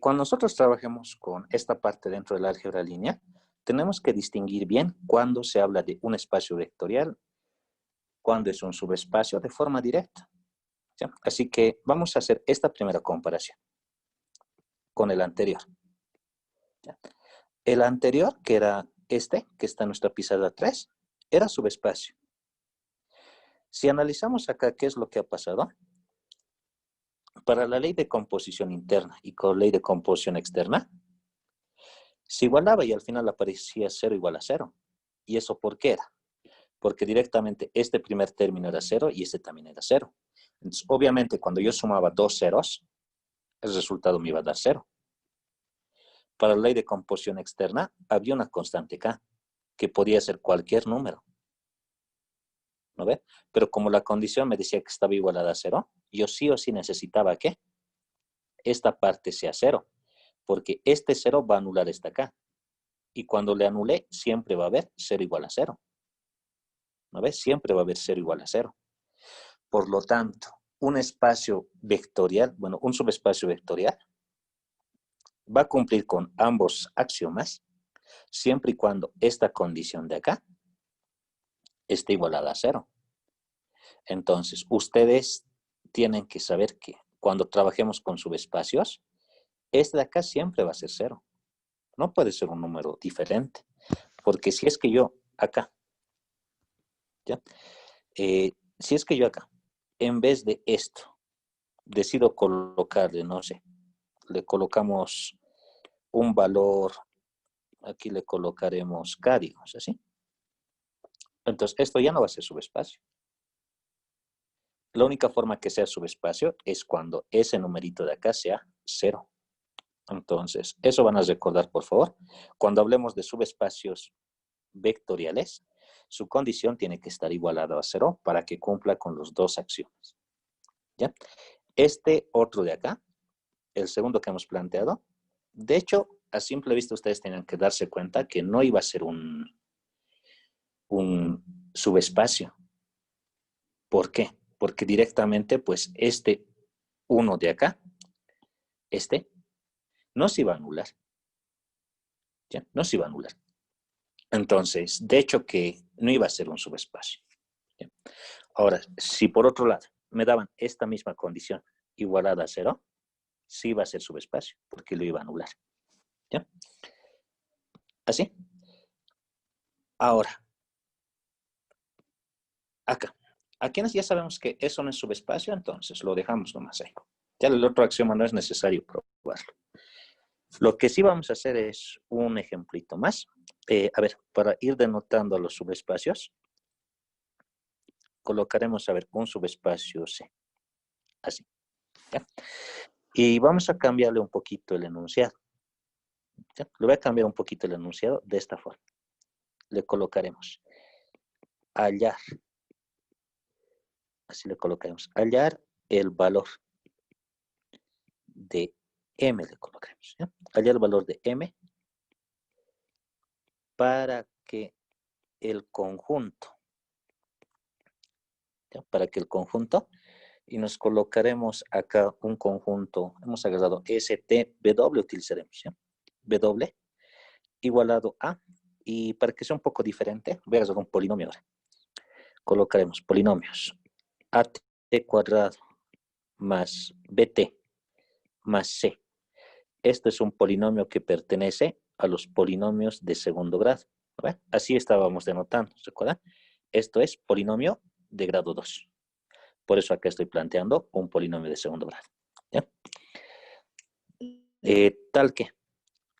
cuando nosotros trabajemos con esta parte dentro del álgebra lineal, tenemos que distinguir bien cuándo se habla de un espacio vectorial, cuándo es un subespacio de forma directa. ¿Ya? Así que vamos a hacer esta primera comparación con el anterior. ¿Ya? El anterior, que era este, que está en nuestra pizarra 3, era subespacio. Si analizamos acá qué es lo que ha pasado, para la ley de composición interna y con ley de composición externa, se igualaba y al final aparecía 0 igual a 0. ¿Y eso por qué era? Porque directamente este primer término era 0 y este también era 0. Entonces, obviamente, cuando yo sumaba dos ceros, el resultado me iba a dar 0. Para la ley de composición externa, había una constante K, que podía ser cualquier número. ¿No ve? Pero como la condición me decía que estaba igualada a 0, yo sí o sí necesitaba que esta parte sea 0, porque este 0 va a anular esta K. Y cuando le anulé, siempre va a haber 0 igual a 0. ¿No ves? Siempre va a haber 0 igual a 0. Por lo tanto, un espacio vectorial, bueno, un subespacio vectorial, va a cumplir con ambos axiomas, siempre y cuando esta condición de acá esté igualada a 0. Entonces, ustedes tienen que saber que cuando trabajemos con subespacios, este de acá siempre va a ser 0. No puede ser un número diferente. Porque si es que yo acá, ¿ya? Si es que yo acá, en vez de esto, decido colocarle, no sé, le colocamos un valor, aquí le colocaremos K, digamos así. Entonces, esto ya no va a ser subespacio. La única forma que sea subespacio es cuando ese numerito de acá sea 0. Entonces, eso van a recordar, por favor. Cuando hablemos de subespacios vectoriales, su condición tiene que estar igualada a 0 para que cumpla con los dos axiomas. ¿Ya? Este otro de acá, el segundo que hemos planteado, de hecho, a simple vista ustedes tienen que darse cuenta que no iba a ser un subespacio. ¿Por qué? Porque directamente, pues, este 1 de acá, este, no se iba a anular. ¿Ya? No se iba a anular. Entonces, de hecho que no iba a ser un subespacio. ¿Ya? Ahora, si por otro lado me daban esta misma condición igualada a 0, sí iba a ser subespacio, porque lo iba a anular. ¿Ya? ¿Así? Ahora, acá. Aquí ya sabemos que eso no es subespacio, entonces lo dejamos nomás ahí. Ya el otro axioma no es necesario probarlo. Lo que sí vamos a hacer es un ejemplito más. A ver, para ir denotando los subespacios, colocaremos, a ver, un subespacio C. Así. ¿Ya? Y vamos a cambiarle un poquito el enunciado. ¿Ya? Le voy a cambiar un poquito el enunciado de esta forma. Le colocaremos hallar. Así le colocaremos. Hallar el valor de M, le colocaremos. ¿Ya? Hallar el valor de M para que el conjunto, ¿ya? Para que el conjunto, y nos colocaremos acá un conjunto, hemos agarrado STW, utilizaremos, ¿ya? W igualado a, y para que sea un poco diferente, voy a agarrar un polinomio ahora. Colocaremos polinomios AT cuadrado más BT más C. Esto es un polinomio que pertenece a los polinomios de segundo grado. ¿Ve? Así estábamos denotando, ¿recuerdan? Esto es polinomio de grado 2. Por eso acá estoy planteando un polinomio de segundo grado. ¿Ya? Tal que,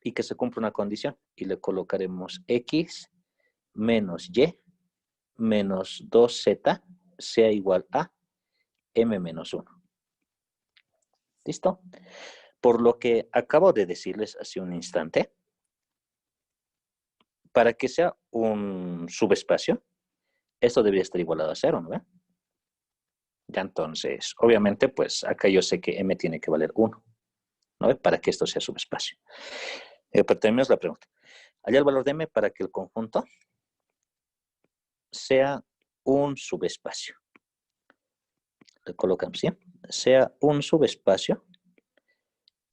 y que se cumpla una condición, y le colocaremos X menos Y menos 2Z sea igual a M menos 1. ¿Listo? Por lo que acabo de decirles hace un instante, para que sea un subespacio, esto debería estar igualado a 0, ¿no ve? Ya entonces, obviamente, pues acá yo sé que M tiene que valer 1, ¿no ve? Para que esto sea subespacio. Pero terminamos la pregunta. Hallar el valor de M para que el conjunto sea un subespacio. Le colocamos, ¿sí? Sea un subespacio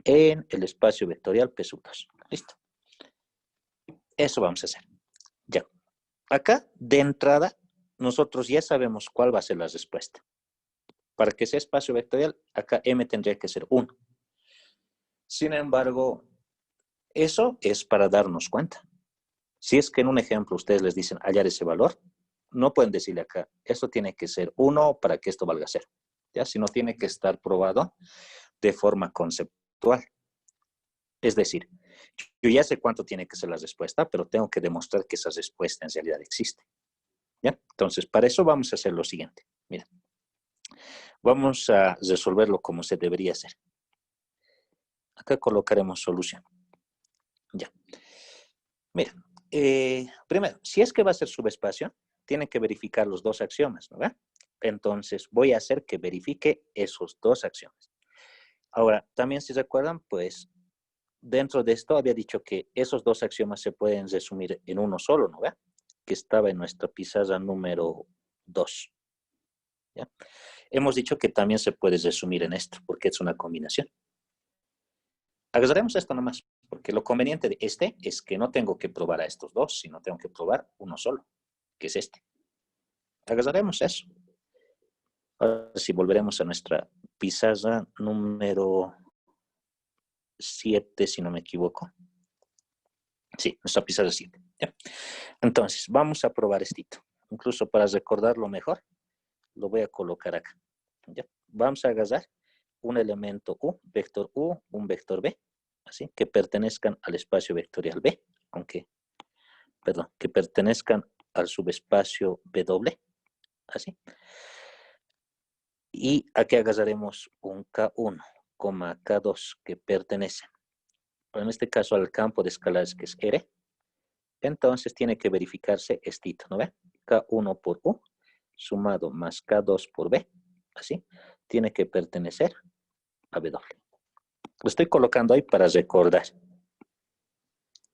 en el espacio vectorial P2. Listo. Eso vamos a hacer. Ya. Acá, de entrada, nosotros ya sabemos cuál va a ser la respuesta. Para que sea espacio vectorial, acá M tendría que ser 1. Sin embargo, eso es para darnos cuenta. Si es que en un ejemplo ustedes les dicen hallar ese valor, no pueden decirle acá, esto tiene que ser 1 para que esto valga 0. ¿Ya? Sino tiene que estar probado de forma conceptual. Es decir, yo ya sé cuánto tiene que ser la respuesta, pero tengo que demostrar que esa respuesta en realidad existe. ¿Ya? Entonces, para eso vamos a hacer lo siguiente. Mira, vamos a resolverlo como se debería hacer. Acá colocaremos solución. Ya. Mira, primero, si es que va a ser subespacio, tienen que verificar los dos axiomas, ¿no? Entonces, voy a hacer que verifique esos dos axiomas. Ahora, también si recuerdan, pues, dentro de esto había dicho que esos dos axiomas se pueden resumir en uno solo, ¿no? Que estaba en nuestra pizarra número 2. ¿Ya? Hemos dicho que también se puede resumir en esto, porque es una combinación. Agarraremos esto nomás, porque lo conveniente de este es que no tengo que probar a estos dos, sino tengo que probar uno solo, que es este. Agarraremos eso. Ahora sí, volveremos a nuestra pizarra número 7, si no me equivoco. Sí, nuestra pizarra 7. ¿Ya? Entonces, vamos a probar esto. Incluso para recordarlo mejor, lo voy a colocar acá. ¿Ya? Vamos a agarrar un elemento U, un vector B, así, que pertenezcan al espacio vectorial B, que pertenezcan al subespacio W, así. Y aquí agarraremos un K1, K2, que pertenecen, en este caso, al campo de escalares que es R. Entonces tiene que verificarse estito, ¿no ve? K1 por U sumado más K2 por B, así, tiene que pertenecer a W. Lo estoy colocando ahí para recordar.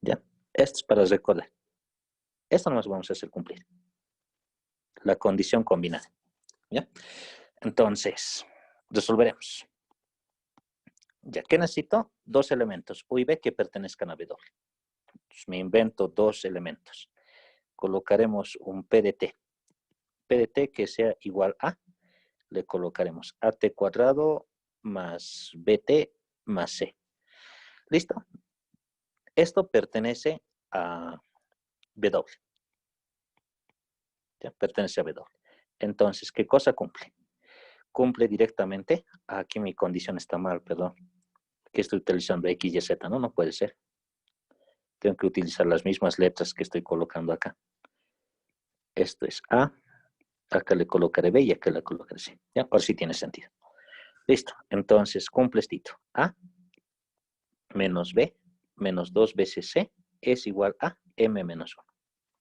¿Ya? Esto es para recordar. Esto nomás vamos a hacer cumplir. La condición combinada. ¿Ya? Entonces, resolveremos. Ya que necesito dos elementos, U y B, que pertenezcan a W. Entonces, me invento dos elementos. Colocaremos un PDT. PDT que sea igual a, le colocaremos AT cuadrado más BT más C. ¿Listo? Esto pertenece a W. ¿Ya? Pertenece a W. Entonces, ¿qué cosa cumple? Cumple directamente. Aquí mi condición está mal, perdón. Que estoy utilizando X y Z, ¿no? No puede ser. Tengo que utilizar las mismas letras que estoy colocando acá. Esto es A. Acá le colocaré B y acá le colocaré C. ¿Ya? Ahora sí tiene sentido. Listo. Entonces, cumple esto. A menos B menos 2 veces C es igual a M menos 1.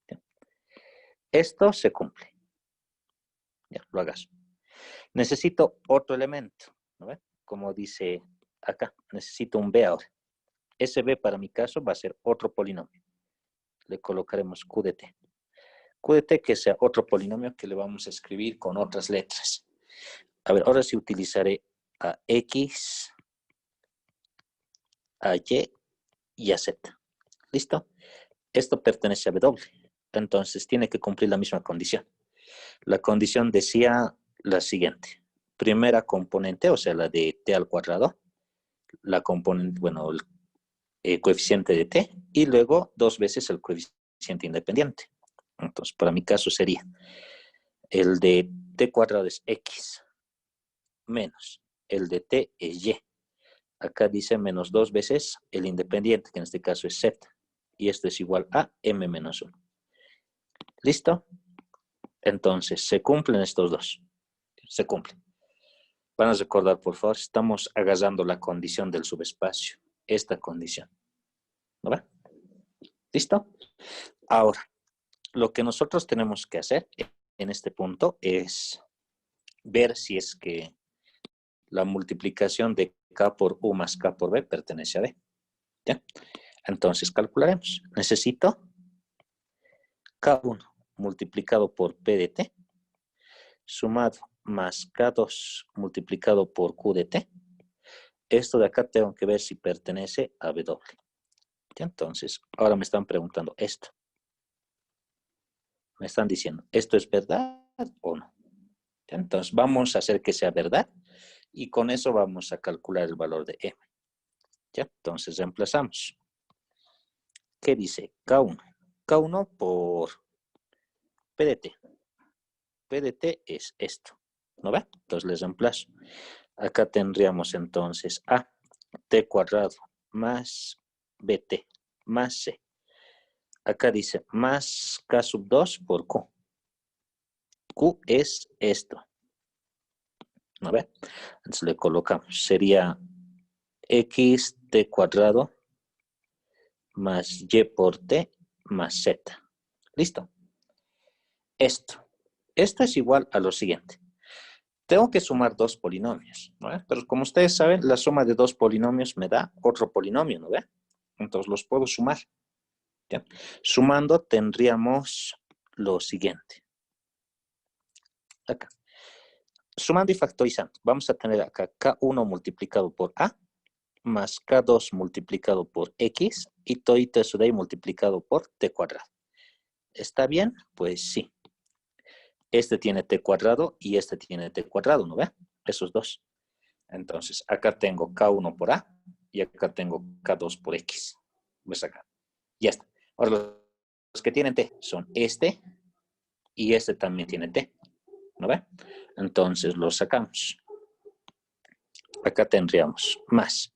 ¿Ya? Esto se cumple. Ya, lo hagas. Necesito otro elemento. ¿No ve? Como dice acá, necesito un B ahora. Ese B para mi caso va a ser otro polinomio. Le colocaremos Q de T. Q de T que sea otro polinomio que le vamos a escribir con otras letras. A ver, ahora sí utilizaré a X, a Y y a Z. ¿Listo? Esto pertenece a W. Entonces tiene que cumplir la misma condición. La condición decía la siguiente. Primera componente, o sea, la de T al cuadrado. La componente, bueno, el coeficiente de T. Y luego 2 veces el coeficiente independiente. Entonces, para mi caso sería el de T cuadrado es X menos el de T es Y. Acá dice menos 2 veces el independiente, que en este caso es Z. Y esto es igual a M menos 1. ¿Listo? Entonces, se cumplen estos dos. Se cumplen. Van a recordar, por favor, estamos agarrando la condición del subespacio. Esta condición. ¿No ve? ¿Listo? Ahora, lo que nosotros tenemos que hacer en este punto es ver si es que la multiplicación de K por U más K por B pertenece a B. ¿Ya? Entonces calcularemos. Necesito K1 multiplicado por P de T sumado más K2 multiplicado por Q de T. Esto de acá tengo que ver si pertenece a W. ¿Ya? Entonces, ahora me están preguntando esto. Me están diciendo, ¿esto es verdad o no? ¿Ya? Entonces, vamos a hacer que sea verdad y con eso vamos a calcular el valor de M. ¿Ya? Entonces, reemplazamos. ¿Qué dice? K1. K1 por P de T. P de T es esto. ¿No ve? Entonces, les reemplazo. Acá tendríamos entonces A, T cuadrado más BT más C. Acá dice más K sub 2 por Q. Q es esto. ¿No ve? Entonces le colocamos. Sería X T cuadrado más Y por T más Z. ¿Listo? Esto. Esto es igual a lo siguiente. Tengo que sumar dos polinomios, ¿no ve? Pero como ustedes saben, la suma de dos polinomios me da otro polinomio, ¿no ve? Entonces los puedo sumar. ¿Ya? Sumando tendríamos lo siguiente. Acá. Sumando y factorizando, vamos a tener acá K1 multiplicado por A más K2 multiplicado por X y todo eso de ahí multiplicado por T cuadrado. ¿Está bien? Pues sí. Este tiene T cuadrado y este tiene T cuadrado, ¿no ve? Esos dos. Entonces, acá tengo K1 por A y acá tengo K2 por X. ¿Ves acá? Ya está. Ahora, los que tienen T son este y este también tiene T. ¿No ve? Entonces, los sacamos. Acá tendríamos más.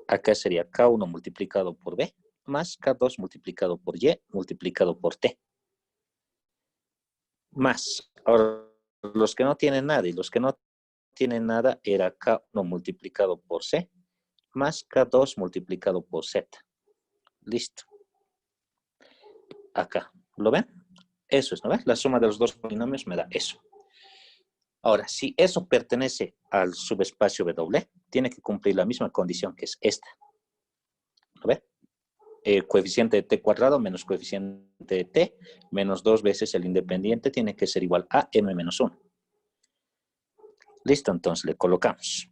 Acá sería K1 multiplicado por B más K2 multiplicado por Y multiplicado por T. Más. Ahora, los que no tienen nada y los que no tienen nada era K1 multiplicado por C más K2 multiplicado por Z. Listo. Acá. ¿Lo ven? Eso es, ¿no ves? La suma de los dos polinomios me da eso. Ahora, si eso pertenece al subespacio W, tiene que cumplir la misma condición que es esta. ¿Lo ves? Coeficiente de t cuadrado menos coeficiente de t menos 2 veces el independiente tiene que ser igual a m menos 1. Listo, entonces le colocamos.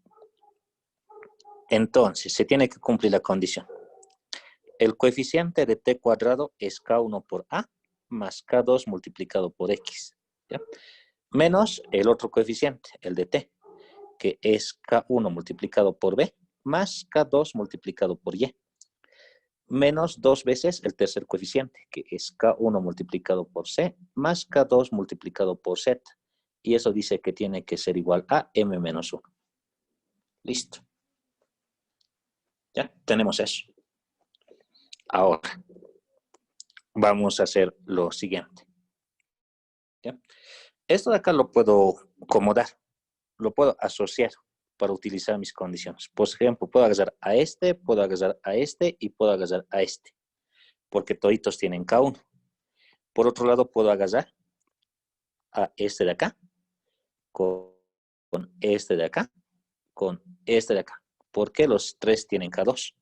Entonces, se tiene que cumplir la condición. El coeficiente de t cuadrado es k1 por a más k2 multiplicado por x. ¿Ya? Menos el otro coeficiente, el de t, que es k1 multiplicado por b más k2 multiplicado por y. Menos 2 veces el tercer coeficiente, que es k1 multiplicado por c más k2 multiplicado por z. Y eso dice que tiene que ser igual a m menos 1. Listo. Ya, tenemos eso. Ahora, vamos a hacer lo siguiente. ¿Ya? Esto de acá lo puedo acomodar, lo puedo asociar para utilizar mis condiciones. Por ejemplo, puedo agarrar a este, puedo agarrar a este y puedo agarrar a este, porque toditos tienen K1. Por otro lado, puedo agarrar a este de acá, con este de acá, con este de acá, porque los tres tienen K2.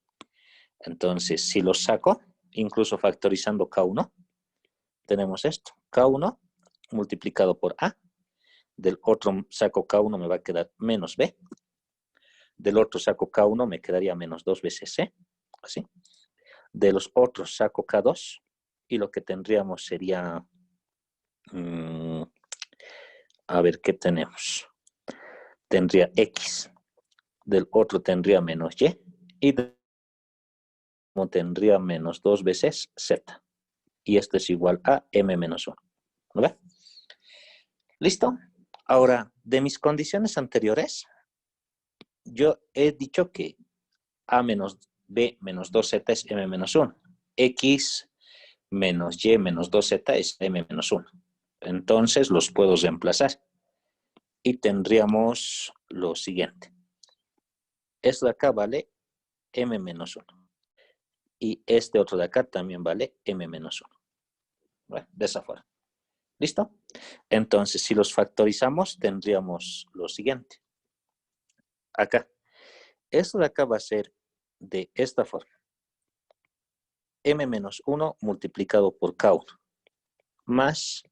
Entonces, si los saco, incluso factorizando K1, tenemos esto, K1 multiplicado por A, del otro saco K1 me va a quedar menos B, del otro saco K1 me quedaría menos 2 veces C, así. De los otros saco K2 y lo que tendríamos sería, a ver, ¿qué tenemos? Tendría X, del otro tendría menos Y del otro tendría menos 2 veces Z. Y esto es igual a M menos 1. ¿No ve? ¿Listo? Ahora, de mis condiciones anteriores, yo he dicho que A menos B menos 2Z es M menos 1. X menos Y menos 2Z es M menos 1. Entonces los puedo reemplazar. Y tendríamos lo siguiente. Esto de acá vale M menos 1. Y este otro de acá también vale M menos 1. Bueno, de esa forma. ¿Listo? Entonces, si los factorizamos, tendríamos lo siguiente. Acá. Esto de acá va a ser de esta forma. M menos 1 multiplicado por K1 más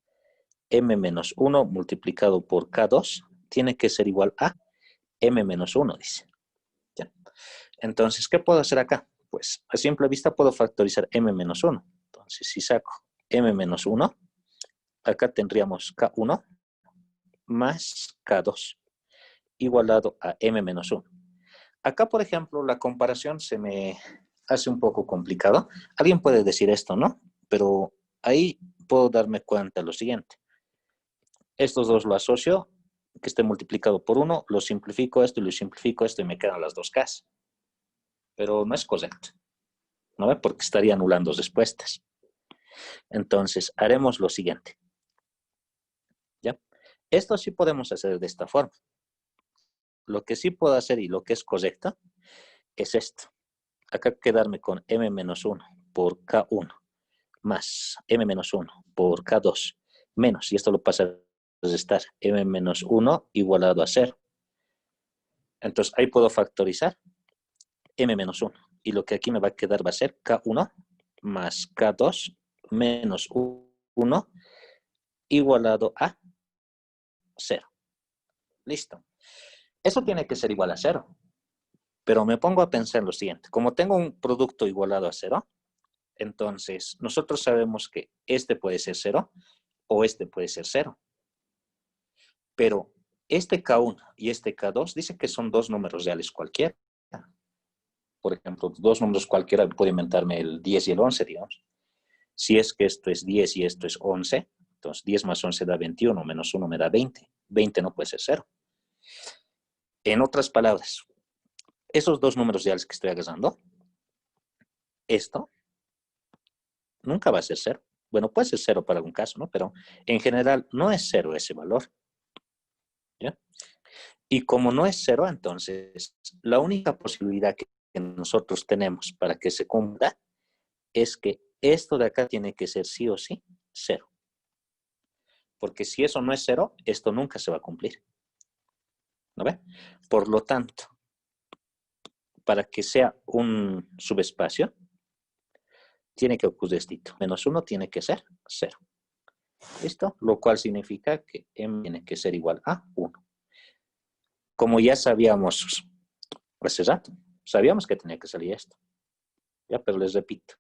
M menos 1 multiplicado por K2 tiene que ser igual a M menos 1, dice. ¿Ya? Entonces, ¿qué puedo hacer acá? Pues a simple vista puedo factorizar M menos 1. Entonces, si saco M menos 1, acá tendríamos K1 más K2 igualado a M menos 1. Acá, por ejemplo, la comparación se me hace un poco complicado. Alguien puede decir esto, ¿no? Pero ahí puedo darme cuenta de lo siguiente. Estos dos lo asocio, que esté multiplicado por 1, lo simplifico esto y lo simplifico esto y me quedan las dos Ks. Pero no es correcto, ¿no ve? Porque estaría anulando respuestas. Entonces, haremos lo siguiente. ¿Ya? Esto sí podemos hacer de esta forma. Lo que sí puedo hacer y lo que es correcto es esto. Acá quedarme con M menos 1 por K1 más M menos 1 por K2 menos, y esto lo pasa a restar, M menos 1 igualado a 0. Entonces ahí puedo factorizar M menos 1. Y lo que aquí me va a quedar va a ser K1 más K2 menos 1 igualado a 0. Listo. Eso tiene que ser igual a 0. Pero me pongo a pensar lo siguiente. Como tengo un producto igualado a 0, entonces nosotros sabemos que este puede ser 0 o este puede ser 0. Pero este K1 y este K2 dice que son dos números reales cualquiera. Por ejemplo, dos números cualquiera, puedo inventarme el 10 y el 11, digamos. Si es que esto es 10 y esto es 11, entonces 10 más 11 da 21, menos 1 me da 20. 20 no puede ser 0. En otras palabras, esos dos números reales que estoy agarrando, esto nunca va a ser 0. Bueno, puede ser 0 para algún caso, ¿no? Pero en general no es 0 ese valor. ¿Ya? Y como no es 0, entonces la única posibilidad que nosotros tenemos para que se cumpla es que esto de acá tiene que ser sí o sí 0. Porque si eso no es 0, esto nunca se va a cumplir. ¿No ve? Por lo tanto, para que sea un subespacio, tiene que ocurrir esto. -1 tiene que ser 0. ¿Listo? Lo cual significa que m tiene que ser igual a 1. Como ya sabíamos hace rato, sabíamos que tenía que salir esto. Ya, pero les repito,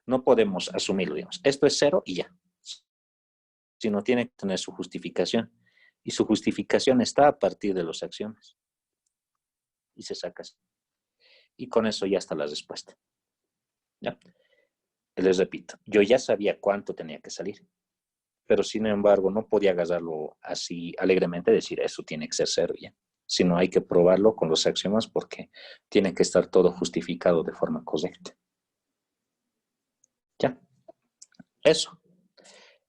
no podemos asumirlo, digamos. Esto es 0 y ya. Sino tiene que tener su justificación. Y su justificación está a partir de los axiomas. Y se saca así. Y con eso ya está la respuesta. ¿Ya? Les repito, yo ya sabía cuánto tenía que salir. Pero sin embargo, no podía agarrarlo así alegremente, decir eso tiene que ser 0 ya. Sino hay que probarlo con los axiomas porque tiene que estar todo justificado de forma correcta. ¿Ya? Eso.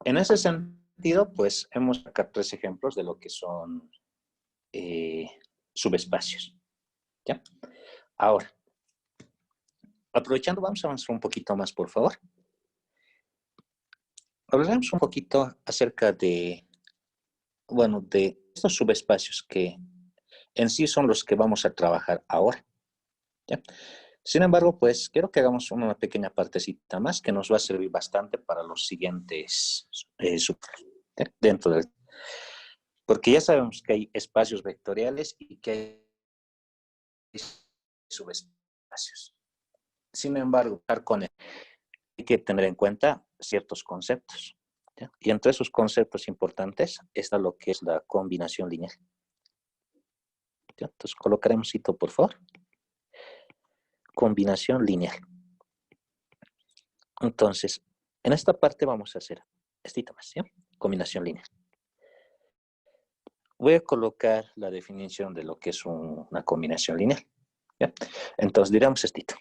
En ese sentido, pues hemos sacado 3 ejemplos de lo que son subespacios. ¿Ya? Ahora, aprovechando, vamos a avanzar un poquito más, por favor. Hablaremos un poquito acerca de, bueno, de estos subespacios que en sí son los que vamos a trabajar ahora. ¿Ya? Sin embargo, pues quiero que hagamos una pequeña partecita más que nos va a servir bastante para los siguientes dentro del... Porque ya sabemos que hay espacios vectoriales y que hay subespacios. Sin embargo, con él hay que tener en cuenta ciertos conceptos. ¿Ya? Y entre esos conceptos importantes está lo que es la combinación lineal. ¿Ya? Entonces colocaremos cito, por favor. Combinación lineal. Entonces, en esta parte vamos a hacer esto más, ¿ya? Combinación lineal. Voy a colocar la definición de lo que es una combinación lineal. ¿Ya? Entonces, diremos esto.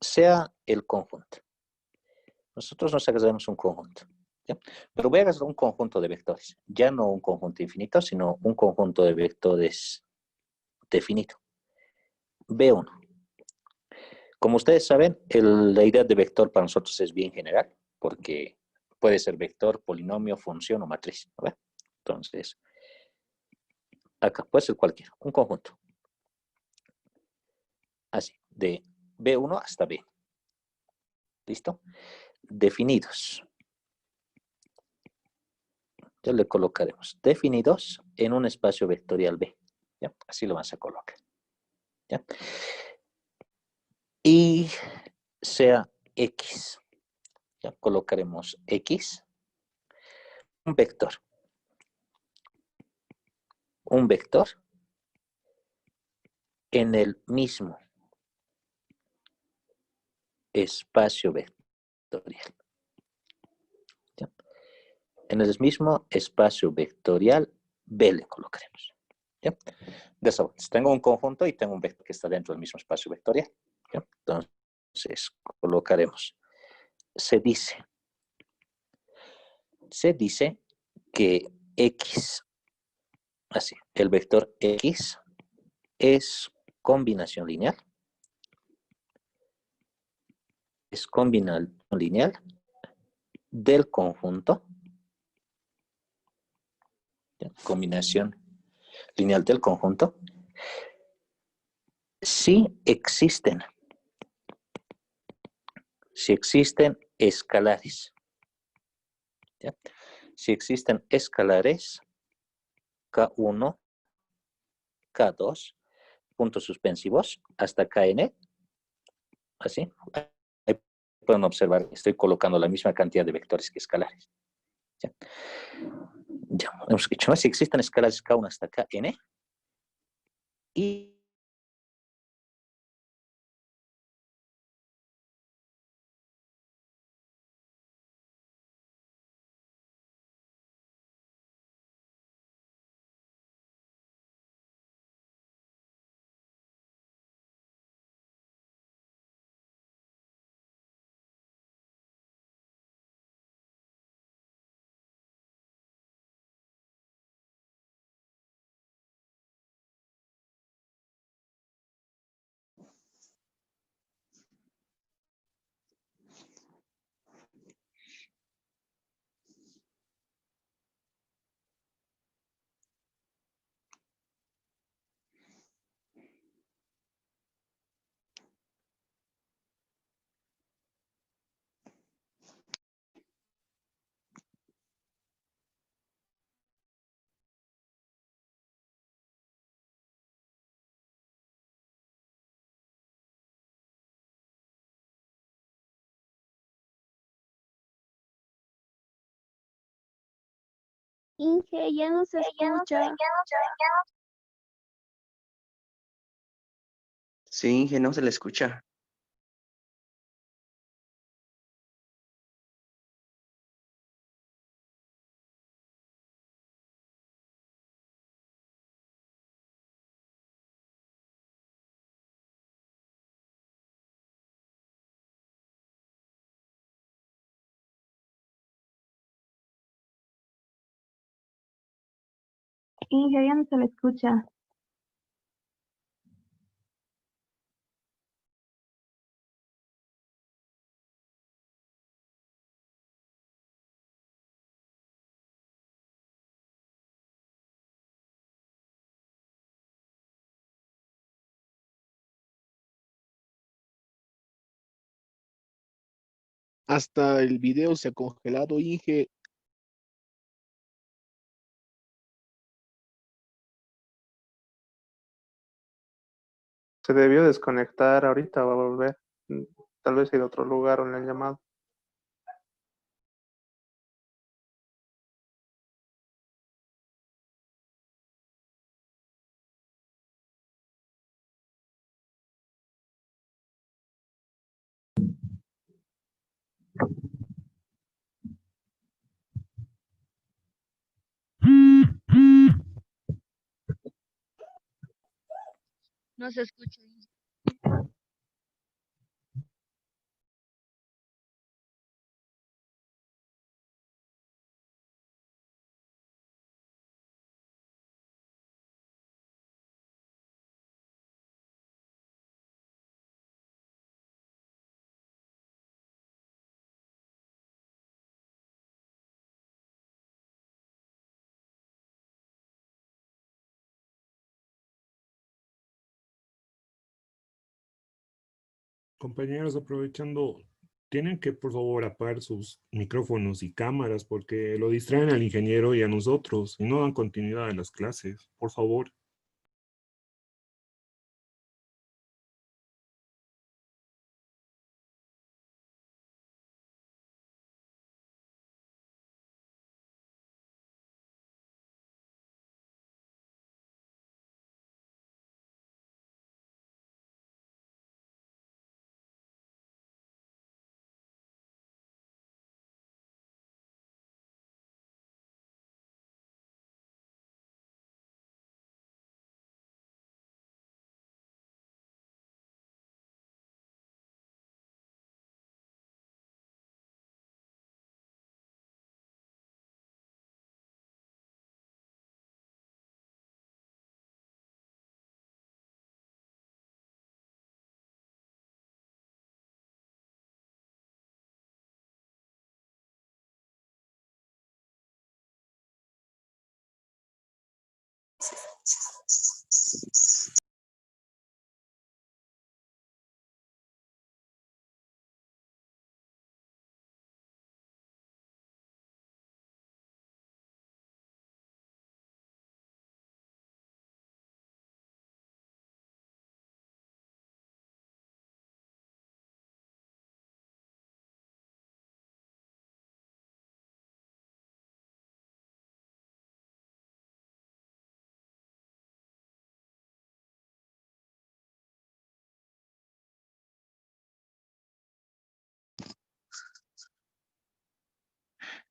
Sea el conjunto. Nosotros nos agarramos un conjunto. ¿Ya? Pero voy a agarrar un conjunto de vectores. Ya no un conjunto infinito, sino un conjunto de vectores definido. B1. Como ustedes saben, la idea de vector para nosotros es bien general, porque puede ser vector, polinomio, función o matriz. ¿No? Entonces, acá puede ser cualquiera, un conjunto. Así, de B1 hasta B. ¿Listo? Definidos. Ya le colocaremos definidos en un espacio vectorial B. ¿Ya? Así lo vas a colocar. ¿Ya? Y sea X. Ya colocaremos X. Un vector. Un vector en el mismo espacio vectorial. ¿Ya? En el mismo espacio vectorial B le colocaremos. ¿Ya? De eso, tengo un conjunto y tengo un vector que está dentro del mismo espacio vectorial. ¿Ya? Entonces, colocaremos. Se dice que X, así, el vector X es combinación lineal. Es combinación lineal del conjunto. ¿Ya? Combinación lineal del conjunto. Si existen escalares. ¿Ya? Si existen escalares K1, K2, puntos suspensivos, hasta Kn, así. Ahí pueden observar, estoy colocando la misma cantidad de vectores que escalares. ¿Ya? Ya hemos dicho, ¿no? Si existen escalares K1 hasta Kn, y Inge, ya no se escucha. Sí, Inge, no se le escucha. Inge, ya no se le escucha. Hasta el video se ha congelado, Inge. Se debió desconectar, ahorita va a volver. Tal vez ir a otro lugar o en el llamado. No se escucha. Compañeros, aprovechando, tienen que por favor apagar sus micrófonos y cámaras porque lo distraen al ingeniero y a nosotros y no dan continuidad a las clases, por favor.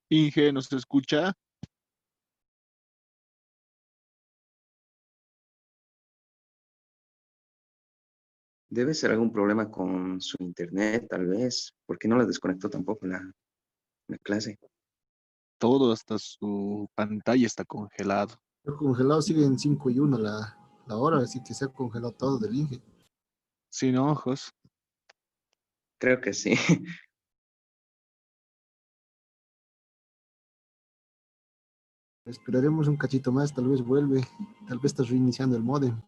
Inge, ¿nos escucha? Debe ser algún problema con su internet, tal vez, porque no la desconectó tampoco la clase. Todo, hasta su pantalla está congelado. Lo congelado sigue en 5:01 la hora, así que se ha congelado todo del Inge. Sin ojos. Creo que sí. Esperaremos un cachito más, tal vez vuelve, tal vez está reiniciando el módem.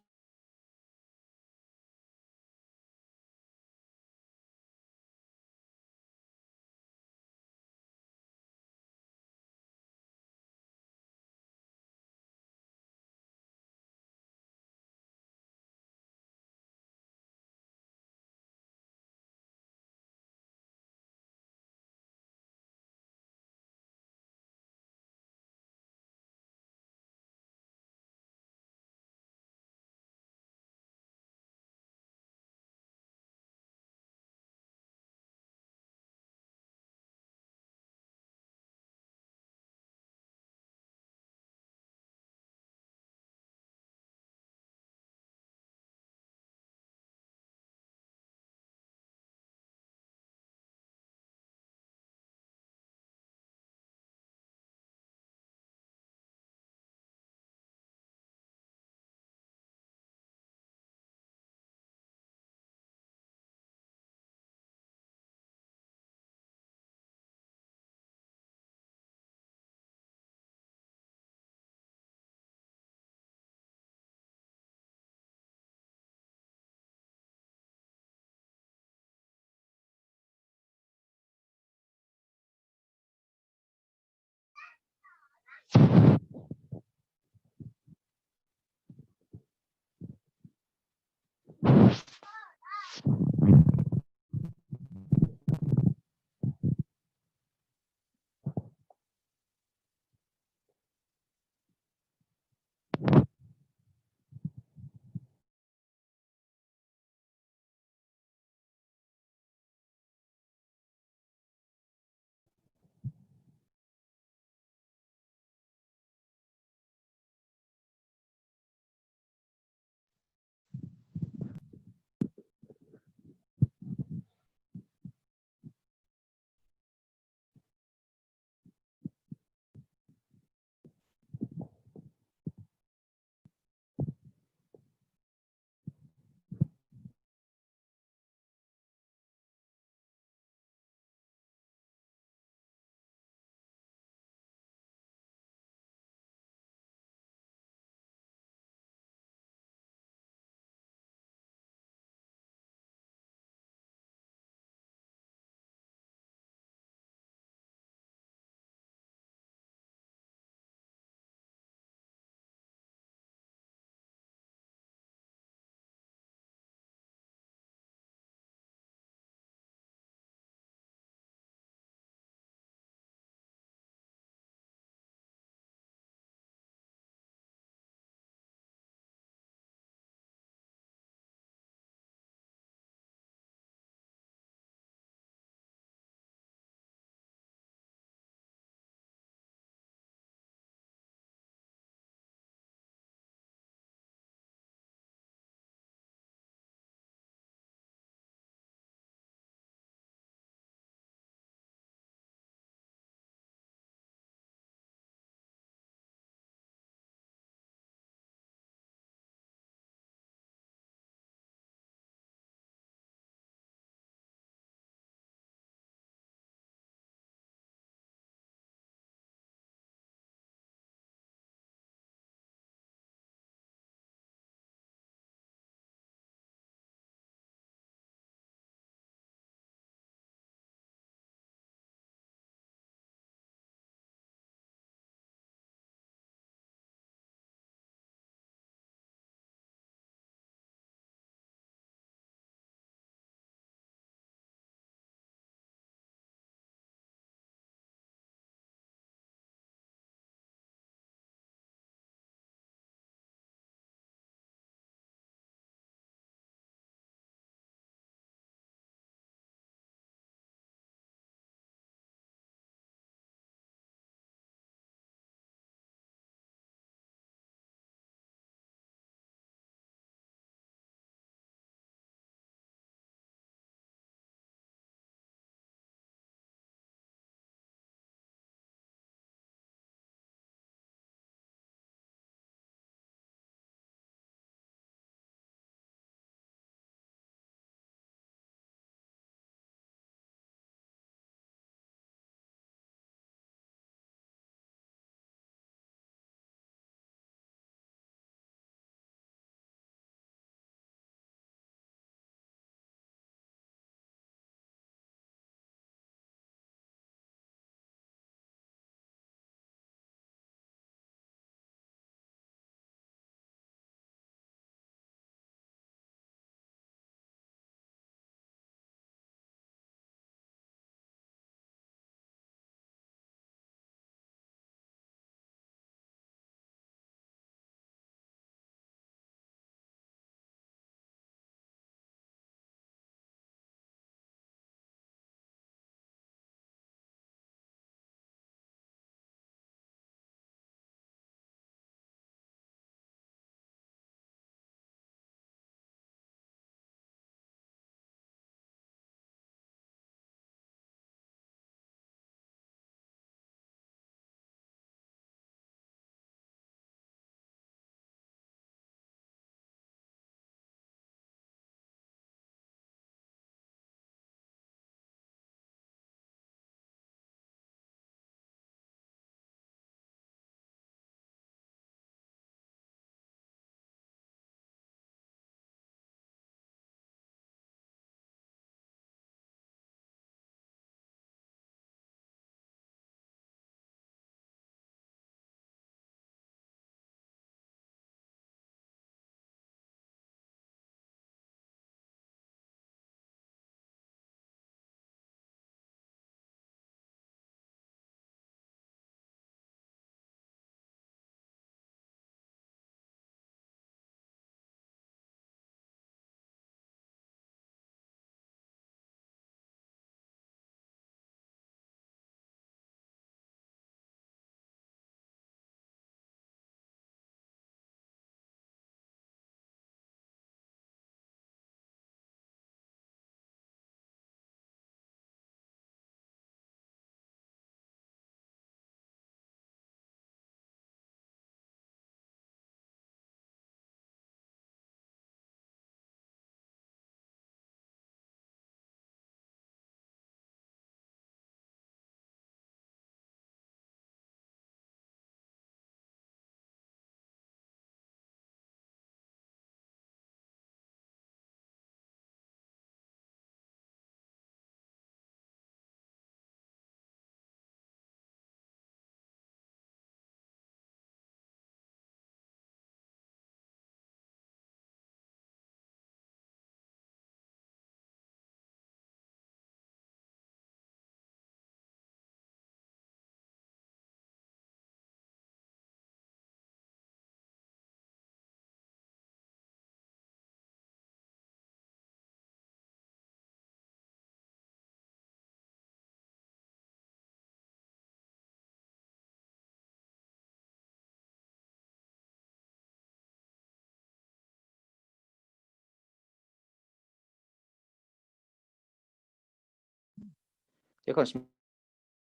Chicos,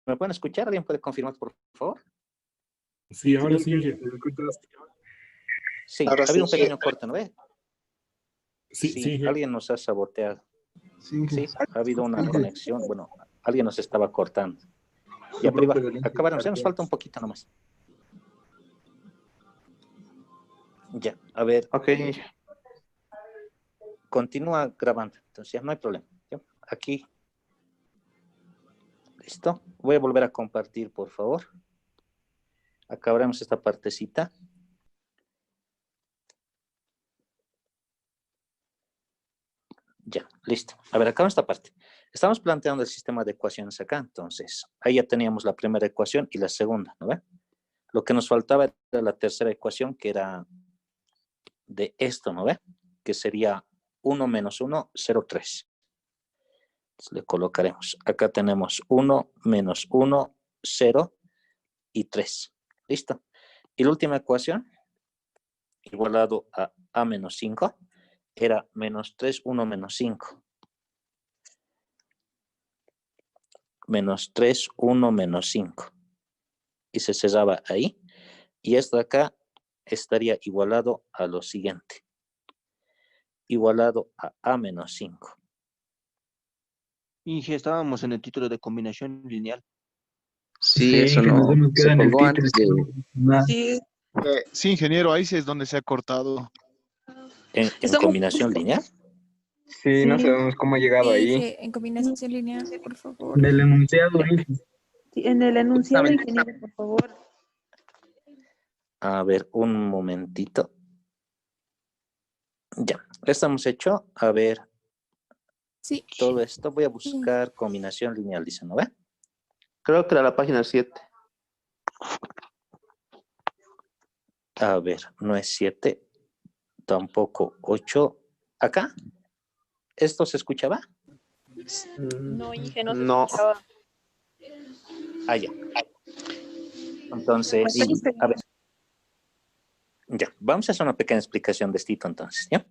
¿me pueden escuchar? ¿Alguien puede confirmar, por favor? Sí, ahora sí. Sí, Ahora ha habido un sí. pequeño corte, ¿no ve? Sí, Sí, sí. alguien nos ha saboteado. Sí, Sí, ha habido una Sí. conexión. Bueno, alguien nos estaba cortando. Ya, pero igual, acabaron. Ya nos falta un poquito nomás. Ya, a ver, Ok, continúa grabando. Entonces ya no hay problema. ¿Ya? Aquí. Listo. Voy a volver a compartir, por favor. Acabaremos esta partecita. Ya, listo. A ver, acá esta parte. Estamos planteando el sistema de ecuaciones acá, entonces. Ahí ya teníamos la primera ecuación y la segunda, ¿no ve? Lo que nos faltaba era la tercera ecuación, que era de esto, ¿no ve? Que sería 1 menos 1, 0, 3. Entonces, le colocaremos. Acá tenemos 1 menos 1, 0 y 3. ¿Listo? Y la última ecuación, igualado a menos 5, era menos 3, 1 menos 5. Menos 3, 1 menos 5. Y se cerraba ahí. Y esto de acá estaría igualado a lo siguiente. Igualado a menos 5. Inge, estábamos en el título de combinación lineal. Sí, eso que nos no hemos se quedado en el colgó título. antes de... Sí, Sí, ingeniero, ahí sí es donde se ha cortado. ¿En estamos combinación lineal? Sí, no sabemos cómo ha llegado ahí. Inge, en combinación lineal, por favor. En el enunciado, Inge. Sí, en el enunciado, Justamente. ingeniero, por favor. A ver, un momentito. Ya, estamos hecho. A ver, Sí. todo esto. Voy a buscar combinación lineal, dice, ¿no ve? creo que era la página 7. A ver, no es 7, tampoco 8. ¿Acá? ¿Esto se escuchaba? No, Inge, no se No. escuchaba. Ah, ya. Entonces, a ver. Ya, vamos a hacer una pequeña explicación de esto entonces, ¿ya?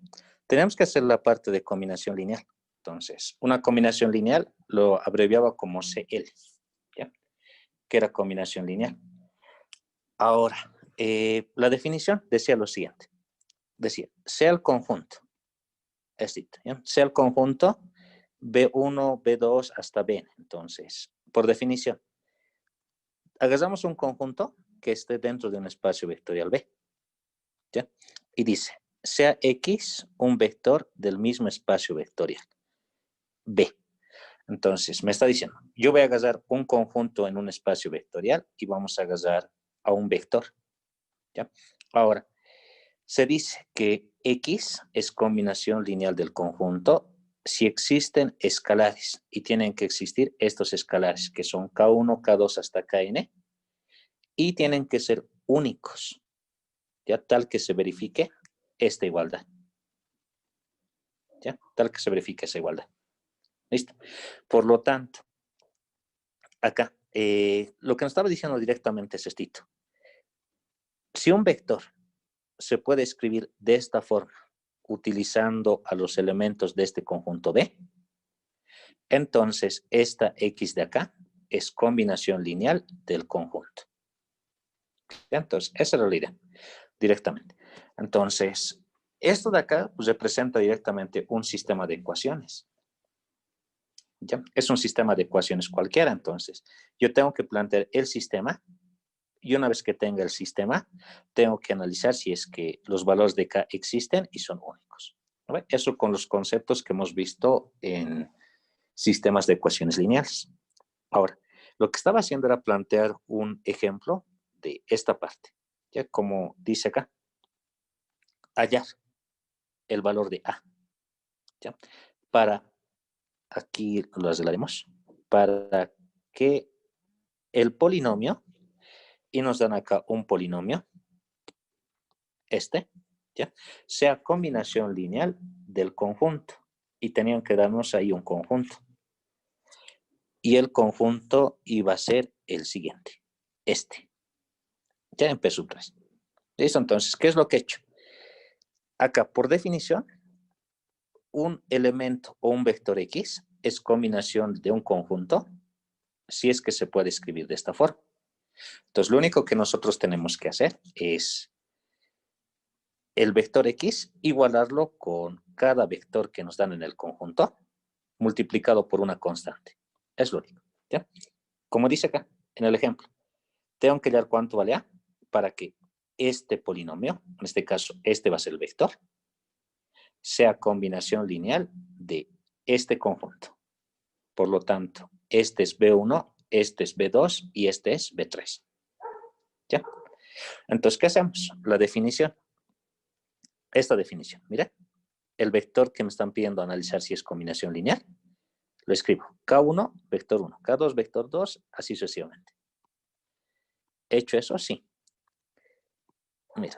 Tenemos que hacer la parte de combinación lineal. Entonces, una combinación lineal lo abreviaba como CL, ¿ya? Que era combinación lineal. Ahora, la definición decía lo siguiente. Decía, sea el conjunto, ¿ya? Sea el conjunto B1, B2 hasta Bn. Entonces, por definición, agarramos un conjunto que esté dentro de un espacio vectorial B, ¿ya? Y dice, sea X un vector del mismo espacio vectorial B. Entonces, me está diciendo, yo voy a agarrar un conjunto en un espacio vectorial y vamos a agarrar a un vector, ¿ya? Ahora, se dice que X es combinación lineal del conjunto si existen escalares, y tienen que existir estos escalares, que son K1, K2 hasta Kn, y tienen que ser únicos, ya tal que se verifique esta igualdad. ¿Ya? Tal que se verifique esa igualdad. ¿Listo? Por lo tanto, acá, lo que nos estaba diciendo directamente es esto. Si un vector se puede escribir de esta forma, utilizando a los elementos de este conjunto B, entonces esta X de acá es combinación lineal del conjunto. ¿Ya? Entonces, esa es la idea, directamente. Entonces, esto de acá pues, representa directamente un sistema de ecuaciones. ¿Ya? Es un sistema de ecuaciones cualquiera, entonces. Yo tengo que plantear el sistema y una vez que tenga el sistema, tengo que analizar si es que los valores de K existen y son únicos. ¿No? Eso con los conceptos que hemos visto en sistemas de ecuaciones lineales. Ahora, lo que estaba haciendo era plantear un ejemplo de esta parte. ¿Ya? Como dice acá, hallar el valor de A. ¿Ya? Para, aquí lo arreglaremos, para que el polinomio, y nos dan acá un polinomio, ¿ya? Sea combinación lineal del conjunto. Y tenían que darnos ahí un conjunto. Y el conjunto iba a ser el siguiente, Ya empezó 3. ¿Listo? Entonces, ¿qué es lo que he hecho? Acá, por definición, un elemento o un vector X es combinación de un conjunto si es que se puede escribir de esta forma. Entonces, lo único que nosotros tenemos que hacer es el vector X igualarlo con cada vector que nos dan en el conjunto multiplicado por una constante. Es lo único. ¿Ya? Como dice acá en el ejemplo, tengo que hallar cuánto vale A para que este polinomio, en este caso este va a ser el vector, sea combinación lineal de este conjunto. Por lo tanto, este es B1, este es B2 y este es B3. ¿Ya? Entonces, ¿qué hacemos? La definición. Esta definición, mira. El vector que me están pidiendo analizar si es combinación lineal, lo escribo. K1, vector 1. K2, vector 2, así sucesivamente. Hecho eso, sí. Mira.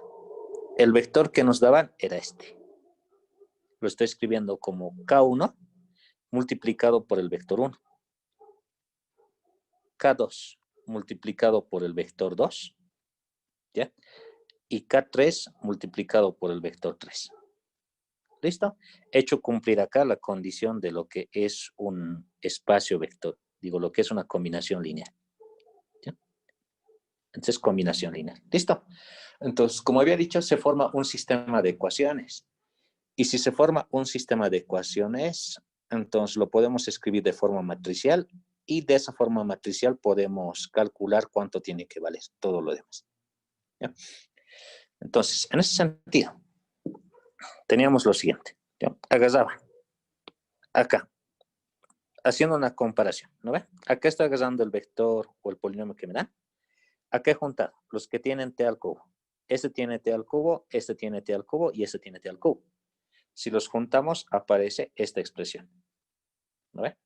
El vector que nos daban era este. Lo estoy escribiendo como K1 multiplicado por el vector 1. K2 multiplicado por el vector 2. ¿Ya? Y K3 multiplicado por el vector 3. ¿Listo? He hecho cumplir acá la condición de lo que es un espacio vector. Digo, lo que es una combinación lineal. ¿Ya? Entonces, combinación lineal. ¿Listo? Entonces, como había dicho, se forma un sistema de ecuaciones. Y si se forma un sistema de ecuaciones, entonces lo podemos escribir de forma matricial. Y de esa forma matricial podemos calcular cuánto tiene que valer todo lo demás. ¿Ya? Entonces, en ese sentido, teníamos lo siguiente. ¿Ya? Agarraba acá, haciendo una comparación, ¿no ve? Acá estoy agarrando el vector o el polinomio que me dan. Acá he juntado los que tienen t al cubo. Este tiene t al cubo, este tiene t al cubo y este tiene t al cubo. Si los juntamos, aparece esta expresión. ¿No ve?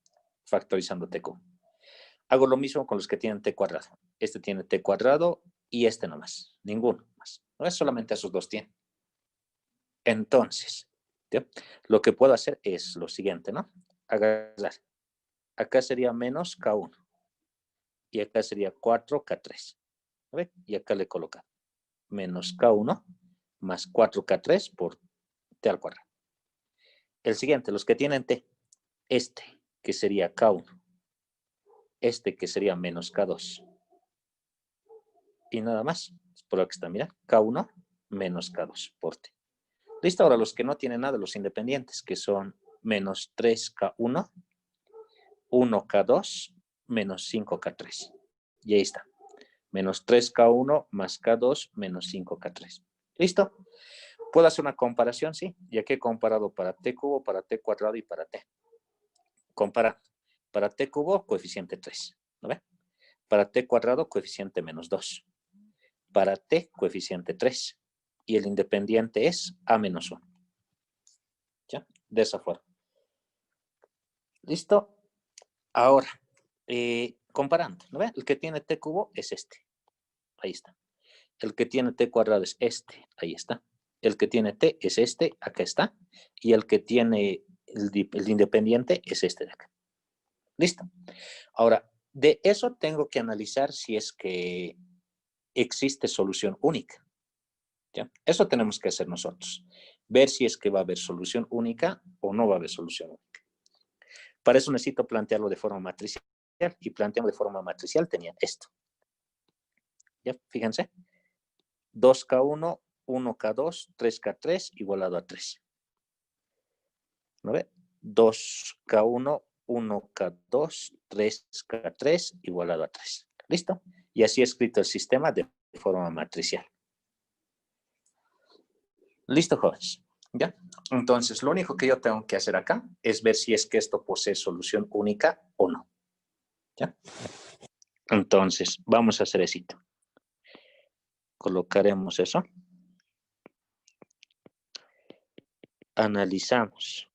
Factorizando t cubo. Hago lo mismo con los que tienen t cuadrado. Este tiene t cuadrado y este no más. Ninguno más. No es solamente esos dos tienen. Entonces, ¿sí? Lo que puedo hacer es lo siguiente, ¿no? Agarrar. Acá sería menos K1. Y acá sería 4K3. ¿Ve? Y acá le coloco menos K1 más 4K3 por T al cuadrado. El siguiente, los que tienen T. Este, que sería K1. Este, que sería menos K2. Y nada más. Por lo que está, mira. K1 menos K2 por T. Listo, ahora los que no tienen nada, los independientes, que son menos 3K1, 1K2, menos 5K3. Y ahí está. Menos 3K1 más K2 menos 5K3. ¿Listo? ¿Puedo hacer una comparación? Sí. Ya que he comparado para T cubo, para T cuadrado y para T. Comparando. Para T cubo, coeficiente 3. ¿No ve? Para T cuadrado, coeficiente menos 2. Para T, coeficiente 3. Y el independiente es A menos 1. ¿Ya? De esa forma. ¿Listo? Ahora, comparando. ¿No ve? El que tiene T cubo es este. Ahí está. El que tiene T cuadrado es este. Ahí está. El que tiene T es este. Acá está. Y el que tiene el independiente es este de acá. ¿Listo? Ahora, de eso tengo que analizar si es que existe solución única. ¿Ya? Eso tenemos que hacer nosotros. Ver si es que va a haber solución única o no va a haber solución única. Para eso necesito plantearlo de forma matricial. Y planteando de forma matricial tenía esto. ¿Ya? Fíjense. 2K1, 1K2, 3K3 igualado a 3. ¿No ve? 2K1, 1K2, 3K3 igualado a 3. ¿Listo? Y así he escrito el sistema de forma matricial. ¿Listo, jóvenes? ¿Ya? Entonces, lo único que yo tengo que hacer acá es ver si es que esto posee solución única o no. ¿Ya? Entonces, vamos a hacer eso. Colocaremos eso. Analizamos.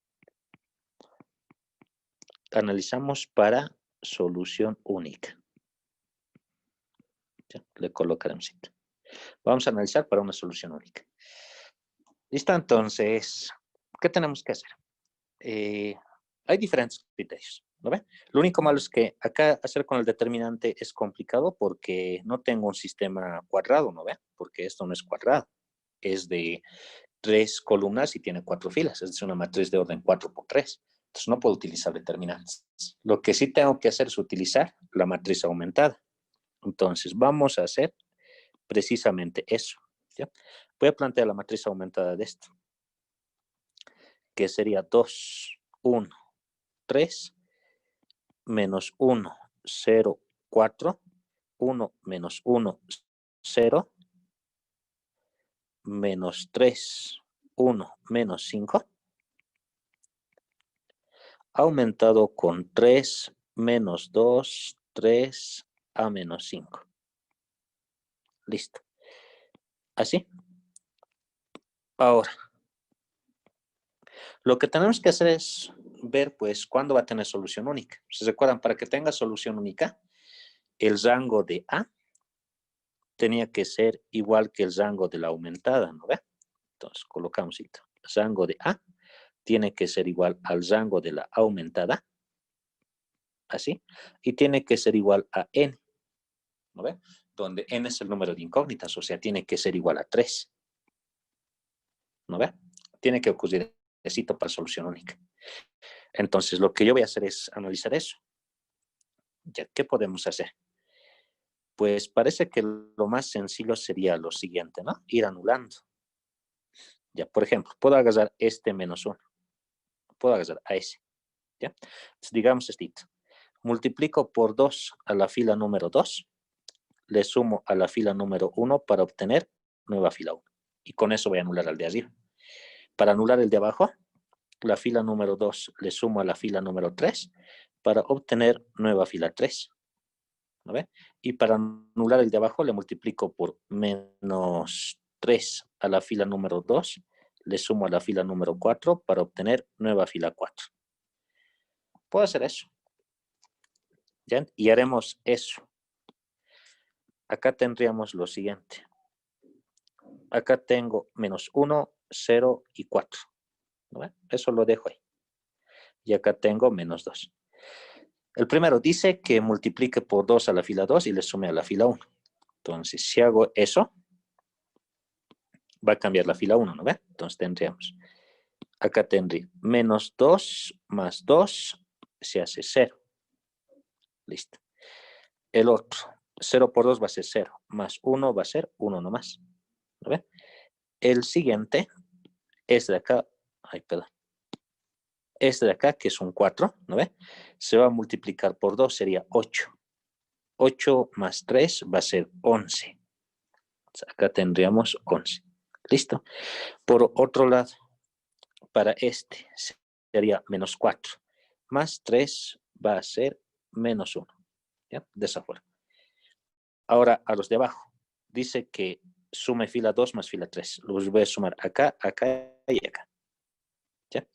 Analizamos para solución única. ¿Ya? Le colocaremos. Vamos a analizar para una solución única. ¿Listo? Entonces, ¿qué tenemos que hacer? Hay diferentes criterios, ¿no ve? Lo único malo es que acá hacer con el determinante es complicado porque no tengo un sistema cuadrado, ¿no ve? Porque esto no es cuadrado. Es de 3 columnas y tiene 4 filas. Es una matriz de orden 4 por 3. Entonces no puedo utilizar determinantes. Lo que sí tengo que hacer es utilizar la matriz aumentada. Entonces vamos a hacer precisamente eso. ¿Ya? Voy a plantear la matriz aumentada de esto, que sería 2, 1, 3, menos 1, 0, 4, 1, menos 1, 0, menos 3, 1, menos 5, aumentado con 3, menos 2, 3, a menos 5. Listo. Así. Ahora, lo que tenemos que hacer es ver, pues, cuándo va a tener solución única. ¿Se recuerdan? Para que tenga solución única, el rango de A tenía que ser igual que el rango de la aumentada, ¿no ve? Entonces, colocamos esto. El rango de A tiene que ser igual al rango de la aumentada, así, y tiene que ser igual a N, ¿no ve? Donde N es el número de incógnitas, o sea, tiene que ser igual a 3, ¿no ve? Tiene que ocurrir eso para solución única. Entonces, lo que yo voy a hacer es analizar eso. Ya, ¿qué podemos hacer? Pues parece que lo más sencillo sería lo siguiente, ¿no? Ir anulando. Ya, por ejemplo, puedo agarrar este menos 1. Puedo agarrar a ese. ¿Ya? Entonces, digamos esto. Multiplico por 2 a la fila número 2. Le sumo a la fila número 1 para obtener nueva fila 1. Y con eso voy a anular al de arriba. Para anular el de abajo, la fila número 2 le sumo a la fila número 3 para obtener nueva fila 3. ¿No ve? Y para anular el de abajo le multiplico por menos 3 a la fila número 2, le sumo a la fila número 4 para obtener nueva fila 4. Puedo hacer eso. ¿Ya? Y haremos eso. Acá tendríamos lo siguiente. Acá tengo menos 1, 0 y 4. ¿No ve? Eso lo dejo ahí. Y acá tengo menos 2. El primero dice que multiplique por 2 a la fila 2 y le sume a la fila 1. Entonces, si hago eso, va a cambiar la fila 1, ¿no ve? Entonces tendríamos, acá tendría menos 2 más 2 se hace 0. Listo. El otro, 0 por 2 va a ser 0, más 1 va a ser 1 nomás. ¿No ve? El siguiente, este de acá, perdón. Este de acá, que es un 4, ¿no ve? Se va a multiplicar por 2, sería 8. 8 más 3 va a ser 11. Acá tendríamos 11. ¿Listo? Por otro lado, para este sería menos 4. Más 3 va a ser menos 1. ¿Ya? De esa forma. Ahora, a los de abajo. Dice que sume fila 2 más fila 3. Los voy a sumar acá, acá y acá. ¿Ya?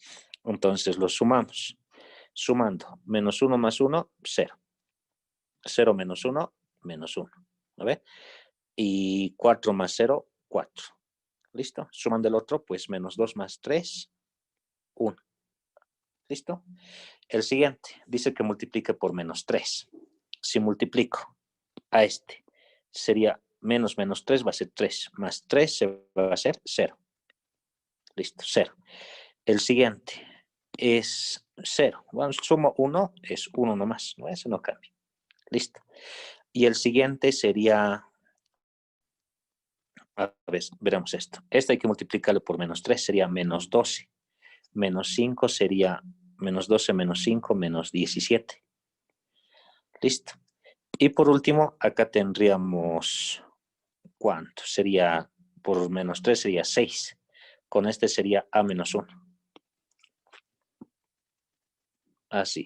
Entonces los sumamos. Sumando menos 1 más 1, 0. 0 menos 1, menos 1. ¿No ve? Y 4 más 0, 4. ¿Listo? Sumando el otro, pues menos 2 más 3, 1. ¿Listo? El siguiente dice que multiplique por menos 3. Si multiplico a este, sería menos 3 va a ser 3. Más 3 se va a hacer 0. Listo, 0. El siguiente es 0. Bueno, sumo 1, es 1 nomás. ¿No? Ese no cambia. Listo. Y el siguiente sería... A ver, veremos esto. Este hay que multiplicarlo por menos 3, sería menos 12. Menos 5 sería menos 12 menos 5 menos 17. Listo. Y por último, acá tendríamos, ¿cuánto? Sería, por menos 3 sería 6. Con este sería A menos 1. Así.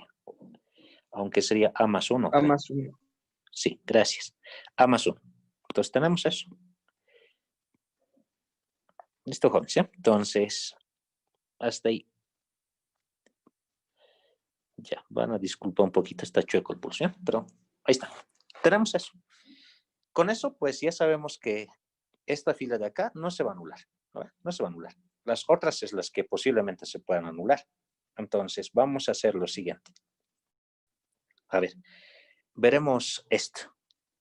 Aunque sería A más 1. A más 1. Sí, gracias. A más 1. Entonces tenemos eso. Listo, jóvenes, ¿sí? Entonces, hasta ahí. Ya, van a disculpar un poquito, está chueco el pulso, ¿sí? Pero ahí está. Tenemos eso. Con eso, pues ya sabemos que esta fila de acá no se va a anular. No se va a anular. Las otras es las que posiblemente se puedan anular. Entonces, vamos a hacer lo siguiente. A ver, veremos esto.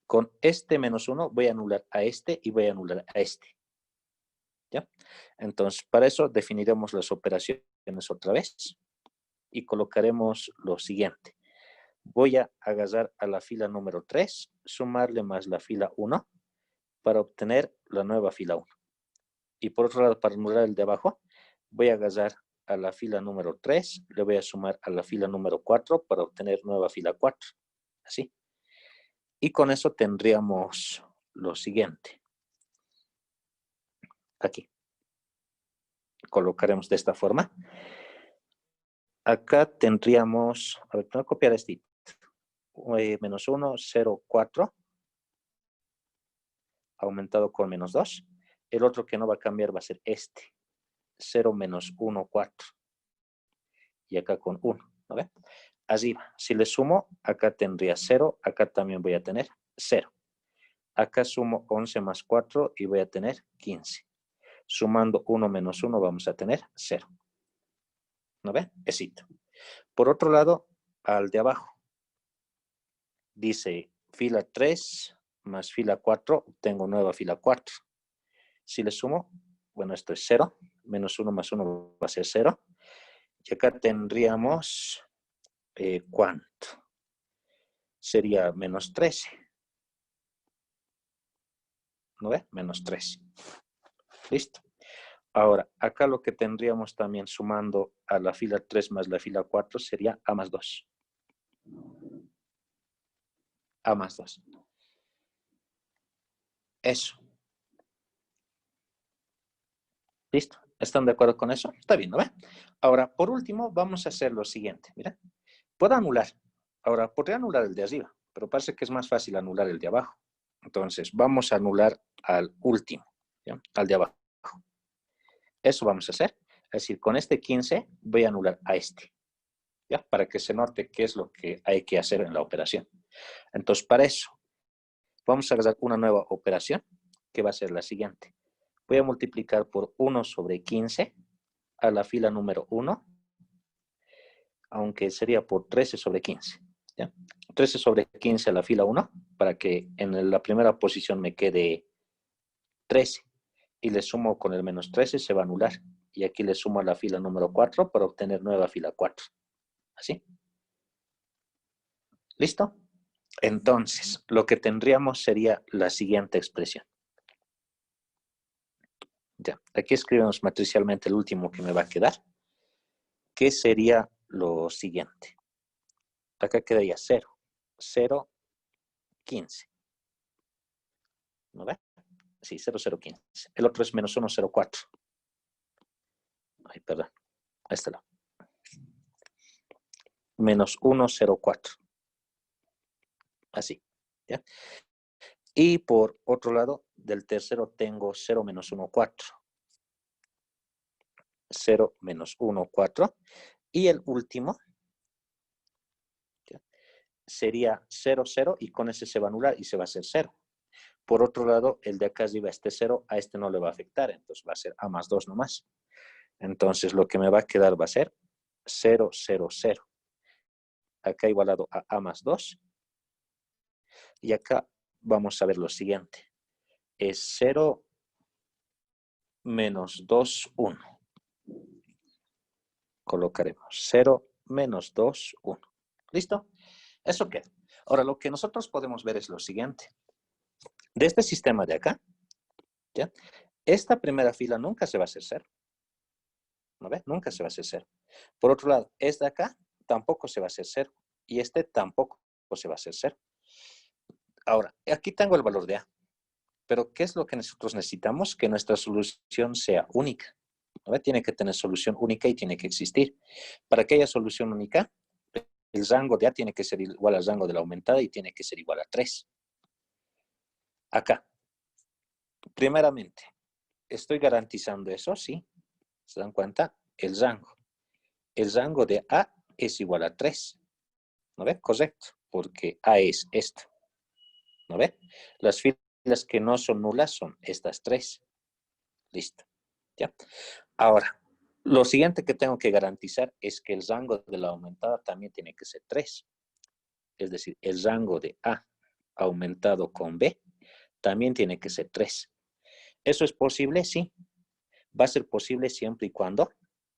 Con este menos 1 voy a anular a este y voy a anular a este. ¿Ya? Entonces, para eso definiremos las operaciones otra vez. y colocaremos lo siguiente. Voy a agarrar a la fila número 3, sumarle más la fila 1 para obtener la nueva fila 1. Y por otro lado, para anular el de abajo, voy a agarrar a la fila número 3, le voy a sumar a la fila número 4 para obtener nueva fila 4. Así. Y con eso tendríamos lo siguiente. Aquí. Colocaremos de esta forma. Acá tendríamos, a ver, voy a copiar este. Menos 1, 0, 4. Aumentado con menos 2. El otro que no va a cambiar va a ser este. 0 menos 1, 4. Y acá con 1. ¿No ven? Así va. Si le sumo, acá tendría 0. Acá también voy a tener 0. Acá sumo 11 más 4 y voy a tener 15. Sumando 1 menos 1 vamos a tener 0. ¿No ven? Esito. Por otro lado, al de abajo. Dice fila 3 más fila 4, obtengo nueva fila 4. Si le sumo, bueno, esto es 0. Menos 1 más 1 va a ser 0. Y acá tendríamos, ¿cuánto? Sería menos 13. ¿No ve? Menos 13. Listo. Ahora, acá lo que tendríamos también sumando a la fila 3 más la fila 4 sería A más 2. A más 2. Eso. ¿Listo? ¿Están de acuerdo con eso? Está bien, ¿no ve? Ahora, por último, vamos a hacer lo siguiente. Mira, puedo anular. Ahora, podría anular el de arriba, pero parece que es más fácil anular el de abajo. Entonces, vamos a anular al último, ¿ya? Al de abajo. Eso vamos a hacer. Es decir, con este 15 voy a anular a este, ¿ya? Para que se note qué es lo que hay que hacer en la operación. Entonces, para eso, vamos a hacer una nueva operación, que va a ser la siguiente. Voy a multiplicar por 1 sobre 15 a la fila número 1, aunque sería por 13 sobre 15. ¿Ya? 13 sobre 15 a la fila 1, para que en la primera posición me quede 13. Y le sumo con el menos 13, se va a anular. Y aquí le sumo a la fila número 4 para obtener nueva fila 4. ¿Así? ¿Listo? Entonces, lo que tendríamos sería la siguiente expresión. Ya, aquí escribimos matricialmente el último que me va a quedar, que sería lo siguiente. Acá quedaría 0, 0, 15. ¿No ve? Sí, 0, 0, 15. El otro es menos 1, 0, 4. Ay, perdón. A este lado. Menos 1, 0, 4. Así. ¿Ya? Y por otro lado, del tercero tengo 0, menos 1, 4. 0, menos 1, 4. Y el último, ¿ya? Sería 0, 0 y con ese se va a anular y se va a hacer 0. Por otro lado, el de acá arriba, este 0, a este no le va a afectar, entonces va a ser A más 2 nomás. Entonces lo que me va a quedar va a ser 0, 0, 0. Acá igualado a A más 2. Y acá vamos a ver lo siguiente. Es 0 menos 2, 1. Colocaremos 0 menos 2, 1. ¿Listo? Eso queda. Ahora, lo que nosotros podemos ver es lo siguiente. De este sistema de acá, ¿ya? Esta primera fila nunca se va a hacer 0. ¿No ve? Nunca se va a hacer 0. Por otro lado, este de acá tampoco se va a hacer 0. Y este tampoco se va a hacer 0. Ahora, aquí tengo el valor de A. Pero, ¿qué es lo que nosotros necesitamos? Que nuestra solución sea única. ¿No ve? Tiene que tener solución única y tiene que existir. Para que haya solución única, el rango de A tiene que ser igual al rango de la aumentada y tiene que ser igual a 3. Acá. Primeramente, ¿estoy garantizando eso? Sí. ¿Se dan cuenta? El rango de A es igual a 3. ¿No ve? Correcto, porque A es esto. ¿No ve? Las filas que no son nulas son estas 3. Listo. ¿Ya? Ahora, lo siguiente que tengo que garantizar es que el rango de la aumentada también tiene que ser 3. Es decir, el rango de A aumentado con B también tiene que ser 3. ¿Eso es posible? Sí. Va a ser posible siempre y cuando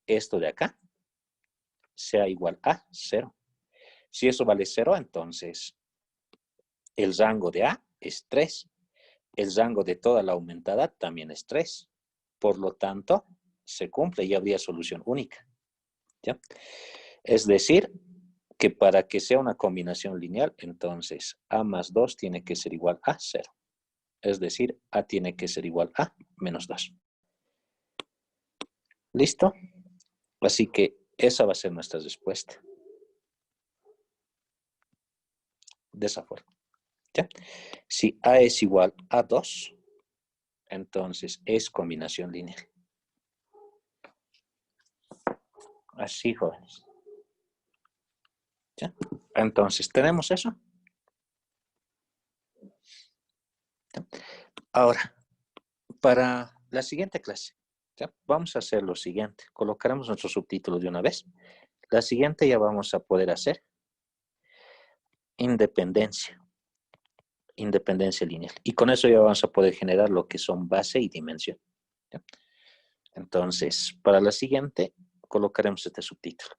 esto de acá sea igual a 0. Si eso vale 0, entonces el rango de A es 3. El rango de toda la aumentada también es 3. Por lo tanto, se cumple y habría solución única. ¿Ya? Es decir, que para que sea una combinación lineal, entonces A más 2 tiene que ser igual a 0. Es decir, A tiene que ser igual a menos 2. ¿Listo? Así que esa va a ser nuestra respuesta. De esa forma. ¿Ya? Si A es igual a 2, entonces es combinación lineal. Así, jóvenes. ¿Ya? Entonces, ¿tenemos eso? ¿Ya? Ahora, para la siguiente clase, ¿ya? Vamos a hacer lo siguiente. Colocaremos nuestro subtítulo de una vez. La siguiente ya vamos a poder hacer independencia. Independencia lineal. Y con eso ya vamos a poder generar lo que son base y dimensión. ¿Ya? Entonces, para la siguiente, colocaremos este subtítulo.